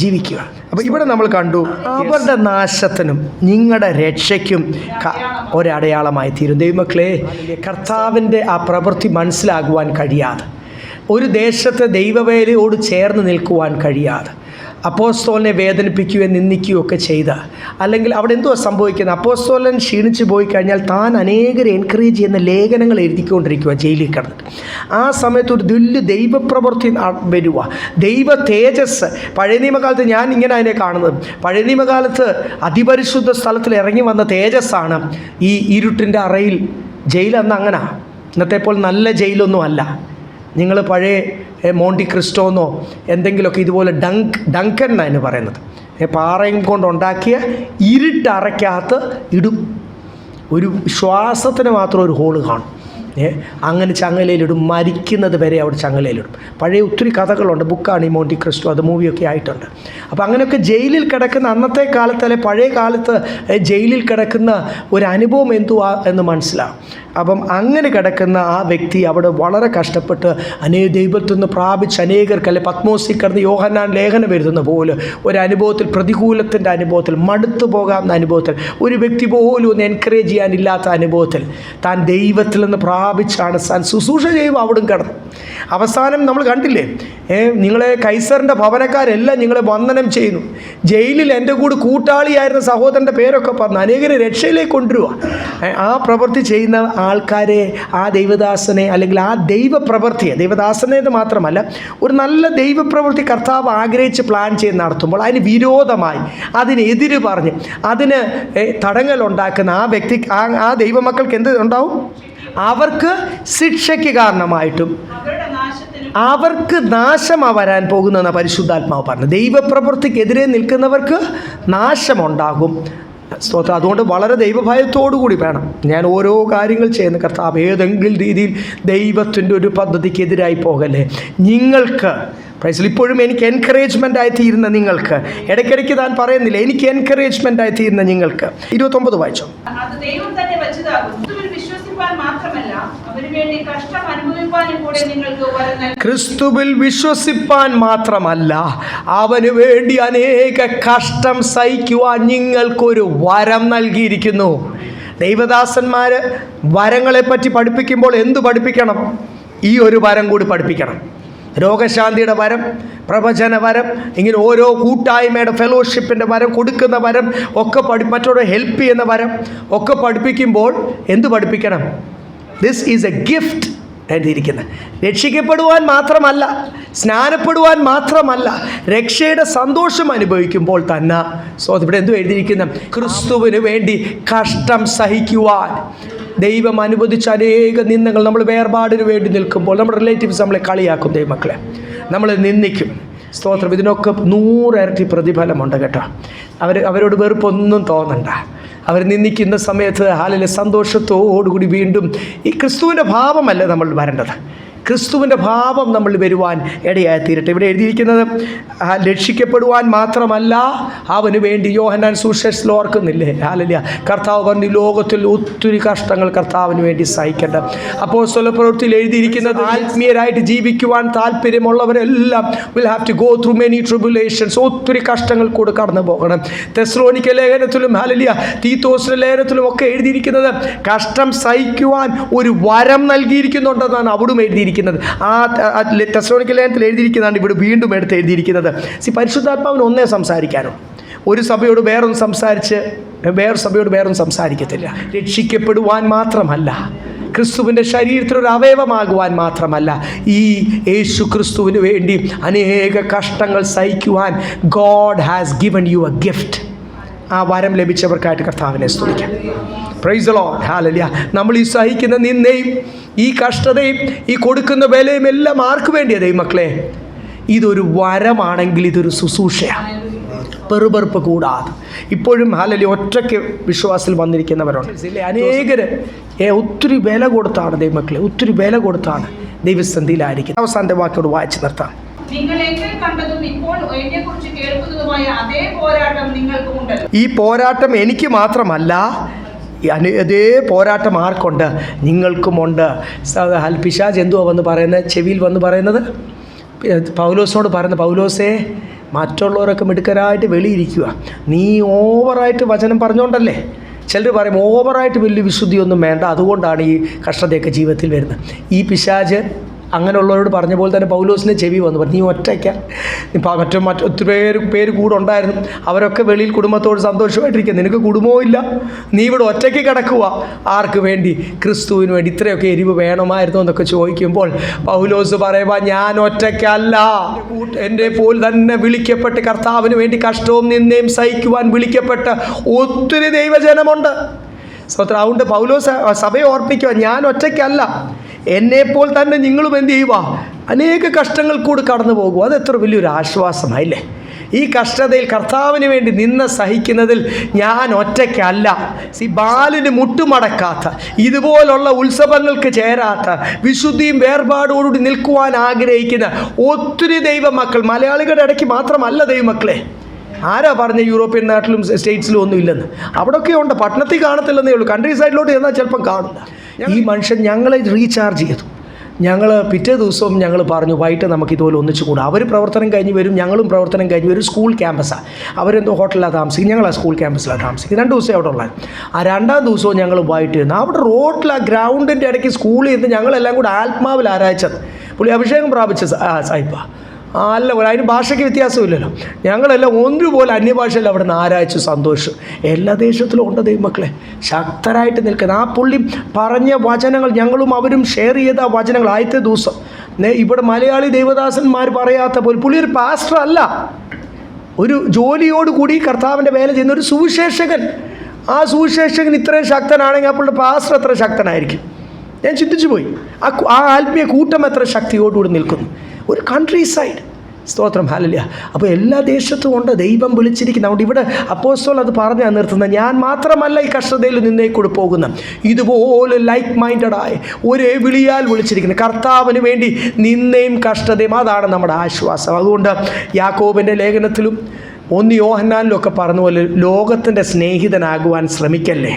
ജീവിക്കുക. അപ്പോൾ ഇവിടെ നമ്മൾ കണ്ടു, അവരുടെ നാശത്തിനും നിങ്ങളുടെ രക്ഷയ്ക്കും ഒരടയാളമായി തീരും. ദൈവമക്കളെ, കർത്താവിൻ്റെ ആ പ്രവൃത്തി മനസ്സിലാകുവാൻ കഴിയാതെ, ഒരു ദേശത്തെ ദൈവവേലയോട് ചേർന്ന് നിൽക്കുവാൻ കഴിയാതെ, അപ്പോസ്തലനെ വേദനിപ്പിക്കുകയും നിന്ദിക്കുകയും ഒക്കെ ചെയ്ത, അല്ലെങ്കിൽ അവിടെ എന്തുവാ സംഭവിക്കുന്നത്? അപ്പോസ്തലൻ ക്ഷീണിച്ച് പോയി കഴിഞ്ഞാൽ താൻ അനേകരെ എൻകറേജ് ചെയ്യുന്ന ലേഖനങ്ങൾ എഴുതിക്കൊണ്ടിരിക്കുക ജയിലിൽ കിടന്നിട്ട്. ആ സമയത്ത് ഒരു വലിയ ദൈവപ്രവൃത്തി വരിക, ദൈവ തേജസ്. പഴയ നിയമകാലത്ത് ഞാൻ ഇങ്ങനെ അതിനെ കാണുന്നത്, പഴയ നിയമകാലത്ത് അതിപരിശുദ്ധ സ്ഥലത്തിൽ ഇറങ്ങി വന്ന തേജസ്സാണ് ഈ ഇരുട്ടിൻ്റെ അറയിൽ. ജയിലന്ന് അങ്ങനെ, ഇന്നത്തെ പോലെ നല്ല ജയിലൊന്നും അല്ല. നിങ്ങൾ പഴയ മോണ്ടി ക്രിസ്റ്റോന്നോ എന്തെങ്കിലുമൊക്കെ ഇതുപോലെ ഡങ്കൻ എന്നാണ് പറയുന്നത്, പാറയും കൊണ്ടുണ്ടാക്കിയ ഇരുട്ടറയ്ക്കകത്ത് ഇടും. ഒരു ശ്വാസത്തിന് മാത്രം ഒരു ഹോള് കാണും. അങ്ങനെ ചങ്ങലയിലിടും, മരിക്കുന്നത് വരെ അവിടെ ചങ്ങലയിലിടും. പഴയ ഒത്തിരി കഥകളുണ്ട്, ബുക്കാണ് ഈ മോണ്ടി ക്രിസ്റ്റോ, അത് മൂവിയൊക്കെ ആയിട്ടുണ്ട്. അപ്പോൾ അങ്ങനെയൊക്കെ ജയിലിൽ കിടക്കുന്ന അന്നത്തെ കാലത്ത് അല്ലെ പഴയ കാലത്ത് ജയിലിൽ കിടക്കുന്ന ഒരു അനുഭവം എന്തുവാ എന്ന് മനസ്സിലാവും. അപ്പം അങ്ങനെ കിടക്കുന്ന ആ വ്യക്തി അവിടെ വളരെ കഷ്ടപ്പെട്ട് ദൈവത്തിൽ നിന്ന് പ്രാപിച്ച് അനേകർക്ക്, അല്ലെ പത്മോസിൽ കിടന്ന് യോഹന്നാൻ ലേഖനം എഴുതുന്ന പോലെ ഒരു അനുഭവത്തിൽ, പ്രതികൂലത്തിൻ്റെ അനുഭവത്തിൽ, മടുത്തു പോകാവുന്ന അനുഭവത്തിൽ, ഒരു വ്യക്തി പോലും ഒന്ന് എൻകറേജ് ചെയ്യാനില്ലാത്ത അനുഭവത്തിൽ താൻ ദൈവത്തിൽ നിന്ന് പ്രാപിച്ചാണ് താൻ ശുശ്രൂഷ ചെയ്യുമ്പോൾ അവിടും കിടന്നു. അവസാനം നമ്മൾ കണ്ടില്ലേ, നിങ്ങളെ കൈസറിൻ്റെ ഭവനക്കാരെല്ലാം നിങ്ങളെ വന്ദനം ചെയ്യുന്നു. ജയിലിൽ എൻ്റെ കൂടെ കൂട്ടാളിയായിരുന്ന സഹോദരൻ്റെ പേരൊക്കെ പറഞ്ഞു അനേകരെ രക്ഷയിലേക്ക് കൊണ്ടുവരിക. ആ പ്രവൃത്തി ചെയ്യുന്ന ആൾക്കാരെ, ആ ദൈവദാസനെ അല്ലെങ്കിൽ ആ ദൈവപ്രവൃത്തിയെ, ദൈവദാസനെ എന്ന് മാത്രമല്ല ഒരു നല്ല ദൈവപ്രവൃത്തി കർത്താവ് ആഗ്രഹിച്ച് പ്ലാൻ ചെയ്ത് നടത്തുമ്പോൾ അതിന് വിരോധമായി, അതിനെതിര് പറഞ്ഞ് അതിന് തടങ്ങലുണ്ടാക്കുന്ന ആ വ്യക്തി, ആ ദൈവമക്കൾക്ക് എന്ത് ഉണ്ടാവും? അവർക്ക് ശിക്ഷയ്ക്ക് കാരണമായിട്ടും അവർക്ക് നാശമാണ് വരാൻ പോകുന്നതെന്ന് പരിശുദ്ധാത്മാവ് പറഞ്ഞു. ദൈവപ്രവൃത്തിക്കെതിരെ നിൽക്കുന്നവർക്ക് നാശമുണ്ടാകും. സ്തോത്രം. അതുകൊണ്ട് വളരെ ദൈവഭയത്തോടു കൂടി വേണം ഞാൻ ഓരോ കാര്യങ്ങൾ ചെയ്യുന്ന. കർത്താവ് ഏതെങ്കിലും രീതിയിൽ ദൈവത്തിൻ്റെ ഒരു പദ്ധതിക്കെതിരായി പോകല്ലേ. നിങ്ങൾക്ക് ഇപ്പോഴും എനിക്ക് എൻകറേജ്മെൻ്റ് ആയി തീരുന്ന നിങ്ങൾക്ക്, ഇടയ്ക്കിടയ്ക്ക് താൻ പറയുന്നില്ല, എനിക്ക് എൻകറേജ്മെൻ്റ് ആയി തീരുന്ന നിങ്ങൾക്ക്. 29 വായിച്ചോ. ക്രിസ്തുവിൽ വിശ്വസിപ്പാൻ മാത്രമല്ല അവന് വേണ്ടി അനേക കഷ്ടം സഹിക്കുവാൻ നിങ്ങൾക്കൊരു വരം നൽകിയിരിക്കുന്നു. ദൈവദാസന്മാർ വരങ്ങളെപ്പറ്റി പഠിപ്പിക്കുമ്പോൾ എന്തു പഠിപ്പിക്കണം? ഈ ഒരു വരം കൂടി പഠിപ്പിക്കണം. രോഗശാന്തിയുടെ വരം, പ്രവചന വരം, ഇങ്ങനെ ഓരോ കൂട്ടായ്മയുടെ ഫെലോഷിപ്പിൻ്റെ വരം, കൊടുക്കുന്ന വരം ഒക്കെ മറ്റൊരു ഹെൽപ്പ് ചെയ്യുന്ന വരം ഒക്കെ പഠിപ്പിക്കുമ്പോൾ എന്തു പഠിപ്പിക്കണം? ദിസ് ഈസ് എ ഗിഫ്റ്റ് എഴുതിയിരിക്കുന്നത്. രക്ഷിക്കപ്പെടുവാൻ മാത്രമല്ല, സ്നാനപ്പെടുവാൻ മാത്രമല്ല, രക്ഷയുടെ സന്തോഷം അനുഭവിക്കുമ്പോൾ തന്നെ. സോ ഇവിടെ എന്തു എഴുതിയിരിക്കുന്നത്? ക്രിസ്തുവിന് വേണ്ടി കഷ്ടം സഹിക്കുവാൻ ദൈവം അനുവദിച്ച അനേക നിന്ദകൾ. നമ്മൾ വേർപാടിന് വേണ്ടി നിൽക്കുമ്പോൾ നമ്മുടെ റിലേറ്റീവ്സ് നമ്മളെ കളിയാക്കും, ദൈവമക്കളെ നമ്മൾ നിന്ദിക്കും. സ്തോത്രം. ഇതിനൊക്കെ 100 ഇരട്ടി പ്രതിഫലമുണ്ട് കേട്ടോ. അവരോട് വെറുപ്പൊന്നും തോന്നണ്ട. അവർ നിന്ദിക്കുന്ന സമയത്ത് ഹാലിലെ സന്തോഷത്തോടുകൂടി വീണ്ടും ഈ ക്രിസ്തുവിൻ്റെ ഭാവമല്ലേ നമ്മൾ വരേണ്ടത്. ക്രിസ്തുവിൻ്റെ ഭാവം നമ്മൾ വരുവാൻ ഇടയായി തീരട്ടെ. ഇവിടെ എഴുതിയിരിക്കുന്നത് രക്ഷിക്കപ്പെടുവാൻ മാത്രമല്ല അവന് വേണ്ടി. യോഹന്നാൻ സുവിശേഷത്തിൽ ഓർക്കുന്നില്ലേ? ഹാലല്യ. കർത്താവ് പറഞ്ഞു ലോകത്തിൽ ഒത്തിരി കഷ്ടങ്ങൾ കർത്താവിന് വേണ്ടി സഹിക്കേണ്ട. അപ്പോസ്തല പ്രവൃത്തിയിൽ എഴുതിയിരിക്കുന്നത് ആത്മീയരായിട്ട് ജീവിക്കുവാൻ താല്പര്യമുള്ളവരെല്ലാം will have to go through many tribulations. ഒത്തിരി കഷ്ടങ്ങൾ കൂടെ കടന്നു പോകണം. തെസ്സലോനിക്ക ലേഖനത്തിലും ഹാലല്യ തീത്തോസിന്റെ ലേഖനത്തിലും ഒക്കെ എഴുതിയിരിക്കുന്നത് കഷ്ടം സഹിക്കുവാൻ ഒരു വരം നൽകിയിരിക്കുന്നുണ്ടെന്നാണ് അവിടും എഴുതിയിരിക്കുന്നത്. ആ തെസ്സലോനിക്ക ലേഖനത്തിൽ എഴുതിയിരിക്കുന്നതാണ് ഇവിടെ വീണ്ടും എടുത്ത് എഴുതിയിരിക്കുന്നത്. പരിശുദ്ധാത്മാവിന് ഒന്നേ സംസാരിക്കാനോ, ഒരു സഭയോട് വേറൊന്നും സംസാരിച്ച് വേറെ സഭയോട് വേറൊന്നും സംസാരിക്കത്തില്ല. രക്ഷിക്കപ്പെടുവാൻ മാത്രമല്ല, ക്രിസ്തുവിൻ്റെ ശരീരത്തിലൊരു അവയവമാകുവാൻ മാത്രമല്ല, ഈ യേശു ക്രിസ്തുവിന് വേണ്ടി അനേക കഷ്ടങ്ങൾ സഹിക്കുവാൻ God has given you a gift. ആ വരം ലഭിച്ചവർക്കായിട്ട് കർത്താവിനെ സ്തുതിക്കാം. Praise the lord. ഹല്ലേലൂയ. നമ്മൾ ഈ സഹിക്കുന്ന നിന്ദയും ഈ കഷ്ടതയും ഈ കൊടുക്കുന്ന വിലയും എല്ലാം ആർക്ക് വേണ്ടിയാണ് ദൈവമക്കളെ? ഇതൊരു വരമാണെങ്കിൽ ഇതൊരു ശുശ്രൂഷയാണ്. പെറുപെറുപ്പ് കൂടാതെ ഇപ്പോഴും ഹാലലി ഒറ്റയ്ക്ക് വിശ്വാസത്തിൽ വന്നിരിക്കുന്നവരുണ്ട്. അനേകര് ഒത്തിരി വില കൊടുത്താണ് ദൈവമക്കളെ, ഒത്തിരി വില കൊടുത്താണ് ദൈവസന്ധിയിലായിരിക്കും. അവസാനത്തെ വാക്കോട് വായിച്ചു നിർത്താം. ഈ പോരാട്ടം എനിക്ക് മാത്രമല്ല, അതേ പോരാട്ടം ആർക്കുണ്ട്? നിങ്ങൾക്കുമുണ്ട്. പിശാച് എന്തുവാ വന്ന് പറയുന്നത്? ചെവിയിൽ വന്ന് പറയുന്നത് പൗലോസിനോട് പറയുന്നത്, പൗലോസേ മറ്റുള്ളവരൊക്കെ മിടുക്കരായിട്ട് വെളിയിരിക്കുക, നീ ഓവറായിട്ട് വചനം പറഞ്ഞുകൊണ്ടല്ലേ. ചിലർ പറയും ഓവറായിട്ട് വലിയ വിശുദ്ധിയൊന്നും വേണ്ട, അതുകൊണ്ടാണ് ഈ കഷ്ടതയൊക്കെ ജീവിതത്തിൽ വരുന്നത്. ഈ പിശാച് അങ്ങനെയുള്ളവരോട് പറഞ്ഞ പോലെ തന്നെ പൗലോസിൻ്റെ ചെവി വന്നു പറഞ്ഞു, നീ ഒറ്റയ്ക്ക, ഒത്തിരി പേര് കൂടെ ഉണ്ടായിരുന്നു, അവരൊക്കെ വെളിയിൽ കുടുംബത്തോട് സന്തോഷമായിട്ടിരിക്കുക, നിനക്ക് കുടുംബവും ഇല്ല, നീ ഇവിടെ ഒറ്റയ്ക്ക് കിടക്കുക. ആർക്ക് വേണ്ടി? ക്രിസ്തുവിന് വേണ്ടി. ഇത്രയൊക്കെ എരിവ് വേണമായിരുന്നു എന്നൊക്കെ ചോദിക്കുമ്പോൾ പൗലോസ് പറയുക, ഞാൻ ഒറ്റയ്ക്കല്ല, എൻ്റെ പോൽ തന്നെ വിളിക്കപ്പെട്ട് കർത്താവിന് വേണ്ടി കഷ്ടവും നിന്ദയും സഹിക്കുവാൻ വിളിക്കപ്പെട്ട ഒത്തിരി ദൈവജനമുണ്ട്. സ്വത്രം. അതുകൊണ്ട് പൗലോസ് സഭയെ ഓർപ്പിക്കുക, ഞാൻ ഒറ്റയ്ക്കല്ല, എന്നെപ്പോൾ തന്നെ നിങ്ങളും എന്ത് ചെയ്യുക? അനേക കഷ്ടങ്ങൾ കൂടി കടന്നു പോകുക. അതെത്ര വലിയൊരു ആശ്വാസമായില്ലേ? ഈ കഷ്ടതയിൽ കർത്താവിന് വേണ്ടി നിന്ന് സഹിക്കുന്നതിൽ ഞാൻ ഒറ്റയ്ക്കല്ല. ബാലിന് മുട്ടുമടക്കാത്ത, ഇതുപോലുള്ള ഉത്സവങ്ങൾക്ക് ചേരാത്ത, വിശുദ്ധിയും വേർപാടോടുകൂടി നിൽക്കുവാൻ ആഗ്രഹിക്കുന്ന ഒത്തിരി ദൈവമക്കൾ മലയാളികളുടെ ഇടയ്ക്ക് മാത്രമല്ല ദൈവമക്കളെ. ആരാ പറഞ്ഞ യൂറോപ്യൻ നാട്ടിലും സ്റ്റേറ്റ്സിലും ഒന്നും ഇല്ലെന്ന്? അവിടെയൊക്കെ ഉണ്ട്, പട്ടണത്തിൽ കാണത്തില്ലെന്നേ ഉള്ളൂ. കൺട്രി സൈഡിലോട്ട് ചെന്നാൽ ചിലപ്പം കാണില്ല. ഈ മനുഷ്യൻ ഞങ്ങളെ റീചാർജ് ചെയ്തു. ഞങ്ങൾ പിറ്റേ ദിവസവും ഞങ്ങൾ പറഞ്ഞു വൈകിട്ട് നമുക്ക് ഇതുപോലെ ഒന്നിച്ചു കൂടാം. അവർ പ്രവർത്തനം കഴിഞ്ഞ് വരും, ഞങ്ങളും പ്രവർത്തനം കഴിഞ്ഞ് വരും. സ്കൂൾ ക്യാമ്പസാണ്, അവരെന്തോ ഹോട്ടലിലാണ് താമസിക്കും, ഞങ്ങൾ ആ സ്കൂൾ ക്യാമ്പസിലാണ് താമസിക്കും. 2 ദിവസം അവിടെ ഉള്ളത്. ആ 2ാം ദിവസവും ഞങ്ങൾ വൈകിട്ട് ഇരുന്ന് അവിടെ റോഡിൽ ആ ഗ്രൗണ്ടിൻ്റെ ഇടയ്ക്ക് സ്കൂളിൽ ഇരുന്ന് ഞങ്ങളെല്ലാം കൂടെ ആത്മാവിൽ ആരാധിച്ചത്. പുള്ളി അഭിഷേകം പ്രാപിച്ച സായിപ്പ അല്ല, അതിന് ഭാഷയ്ക്ക് വ്യത്യാസമില്ലല്ലോ. ഞങ്ങളെല്ലാം ഒന്നുപോലെ അന്യഭാഷയിൽ അവിടെ നിന്ന് ആരാധിച്ചു സന്തോഷം. എല്ലാ ദേശത്തിലും ഉണ്ട് ദൈവമക്കളെ ശക്തരായിട്ട് നിൽക്കുന്നത്. ആ പുള്ളി പറഞ്ഞ വചനങ്ങൾ ഞങ്ങളും അവരും ഷെയർ ചെയ്ത വചനങ്ങൾ. ആദ്യത്തെ ദിവസം ഇവിടെ മലയാളി ദൈവദാസന്മാർ പറയാത്ത പോലെ, പുള്ളി ഒരു പാസ്റ്റർ അല്ല, ഒരു ജോലിയോടുകൂടി കർത്താവിൻ്റെ വേല ചെയ്യുന്ന ഒരു സുവിശേഷകൻ. ആ സുവിശേഷകൻ ഇത്രയും ശക്തനാണെങ്കിൽ ആ പുള്ളിയുടെ പാസ്റ്റർ എത്ര ശക്തനായിരിക്കും? ഞാൻ ചിന്തിച്ചു പോയി. ആ ആത്മീയ കൂട്ടം എത്ര ശക്തിയോടുകൂടി നിൽക്കുന്നു. ഒരു കൺട്രി സൈഡ്. സ്തോത്രം, ഹല്ലേലൂയ. അപ്പോൾ എല്ലാ ദേശത്തും ഉണ്ട് ദൈവം വിളിച്ചിരിക്കുന്നത്. അതുകൊണ്ട് ഇവിടെ അപ്പോസ്തലൻ അത് പറഞ്ഞാൽ നിർത്തുന്നത്, ഞാൻ മാത്രമല്ല ഈ കഷ്ടതയിൽ നിന്നേക്കൂടെ പോകുന്നത്, ഇതുപോലെ ലൈക്ക് മൈൻഡഡായ ഒരേ വിളിയാൽ വിളിച്ചിരിക്കുന്നത് കർത്താവിന് വേണ്ടി നിന്നയും കഷ്ടതയും. അതാണ് നമ്മുടെ ആശ്വാസം. അതുകൊണ്ട് യാക്കോബിൻ്റെ ലേഖനത്തിലും 1 യോഹന്നാനിലും ഒക്കെ പറഞ്ഞ പോലെ ലോകത്തിൻ്റെ സ്നേഹിതനാകുവാൻ ശ്രമിക്കല്ലേ.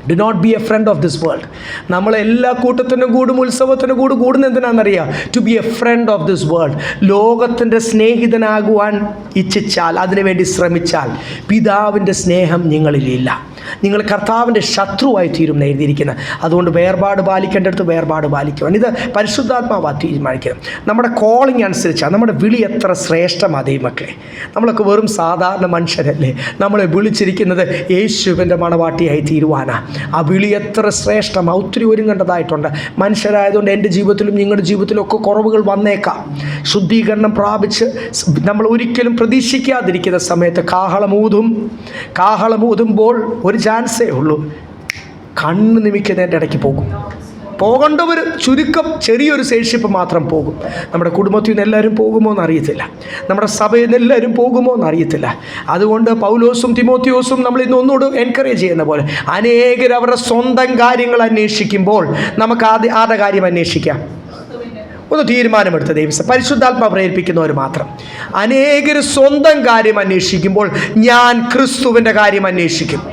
Do not be a friend of this world. നമ്മളെല്ലാ കൂട്ടത്തിനും കൂടും, ഉത്സവത്തിനും കൂടുന്ന എന്തിനാണെന്നറിയാം? To be a friend of this world. ലോകത്തിൻ്റെ സ്നേഹിതനാകുവാൻ ഇച്ഛിച്ചാൽ, അതിനുവേണ്ടി ശ്രമിച്ചാൽ പിതാവിൻ്റെ സ്നേഹം നിങ്ങളിലില്ല. നിങ്ങൾ കർത്താവിൻ്റെ ശത്രുവായി തീരും എഴുതിയിരിക്കുന്നത്. അതുകൊണ്ട് വേർപാട് പാലിക്കേണ്ടടുത്ത് വേർപാട് പാലിക്കുവാൻ ഇത് പരിശുദ്ധാത്മാവാ തീരുമാനിക്കണം. നമ്മുടെ കോളിംഗ് അനുസരിച്ചാണ്. നമ്മുടെ വിളി എത്ര ശ്രേഷ്ഠമാണ് ദൈവമക്കളെ. നമ്മളൊക്കെ വെറും സാധാരണ മനുഷ്യരല്ലേ. നമ്മളെ വിളിച്ചിരിക്കുന്നത് യേശുവിൻ്റെ മണവാട്ടിയായി തീരുവാനാണ്. ആ വിളി എത്ര ശ്രേഷ്ഠമാണ്. ഒത്തിരി ഒരുങ്ങേണ്ടതായിട്ടുണ്ട്. മനുഷ്യരായതുകൊണ്ട് എൻ്റെ ജീവിതത്തിലും നിങ്ങളുടെ ജീവിതത്തിലും ഒക്കെ കുറവുകൾ വന്നേക്കാം. ശുദ്ധീകരണം പ്രാപിച്ച് നമ്മൾ ഒരിക്കലും പ്രതീക്ഷിക്കാതിരിക്കുന്ന സമയത്ത് കാഹളമൂതുമ്പോൾ ഒരു ചാൻസേ ഉള്ളൂ, കണ്ണ് നിമിക്കുന്നതിൻ്റെ ഇടയ്ക്ക് പോകും. പോകേണ്ടവർ ചുരുക്കം, ചെറിയൊരു ശേഷിപ്പ് മാത്രം പോകും. നമ്മുടെ കുടുംബത്തിൽ നിന്ന് എല്ലാവരും പോകുമോ എന്നറിയത്തില്ല. നമ്മുടെ സഭയിൽ നിന്ന് എല്ലാവരും പോകുമോ എന്നറിയത്തില്ല. അതുകൊണ്ട് പൗലോസും തിമോത്തിയോസും നമ്മൾ ഇന്ന് ഒന്നുകൂടെ എൻകറേജ് ചെയ്യുന്ന പോലെ അനേകർ അവരുടെ സ്വന്തം കാര്യങ്ങൾ അന്വേഷിക്കുമ്പോൾ നമുക്ക് ആദ്യ കാര്യം അന്വേഷിക്കാം. ഒന്ന് തീരുമാനമെടുത്ത ദൈവം പരിശുദ്ധാത്മാ പ്രേരിപ്പിക്കുന്നവർ മാത്രം. അനേകർ സ്വന്തം കാര്യം അന്വേഷിക്കുമ്പോൾ ഞാൻ ക്രിസ്തുവിൻ്റെ കാര്യം അന്വേഷിക്കും.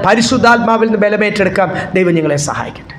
പരിശുദ്ധാത്മാവിൽ നിന്ന് ബലമേറ്റെടുക്കാം. ദൈവം നിങ്ങളെ സഹായിക്കട്ടെ.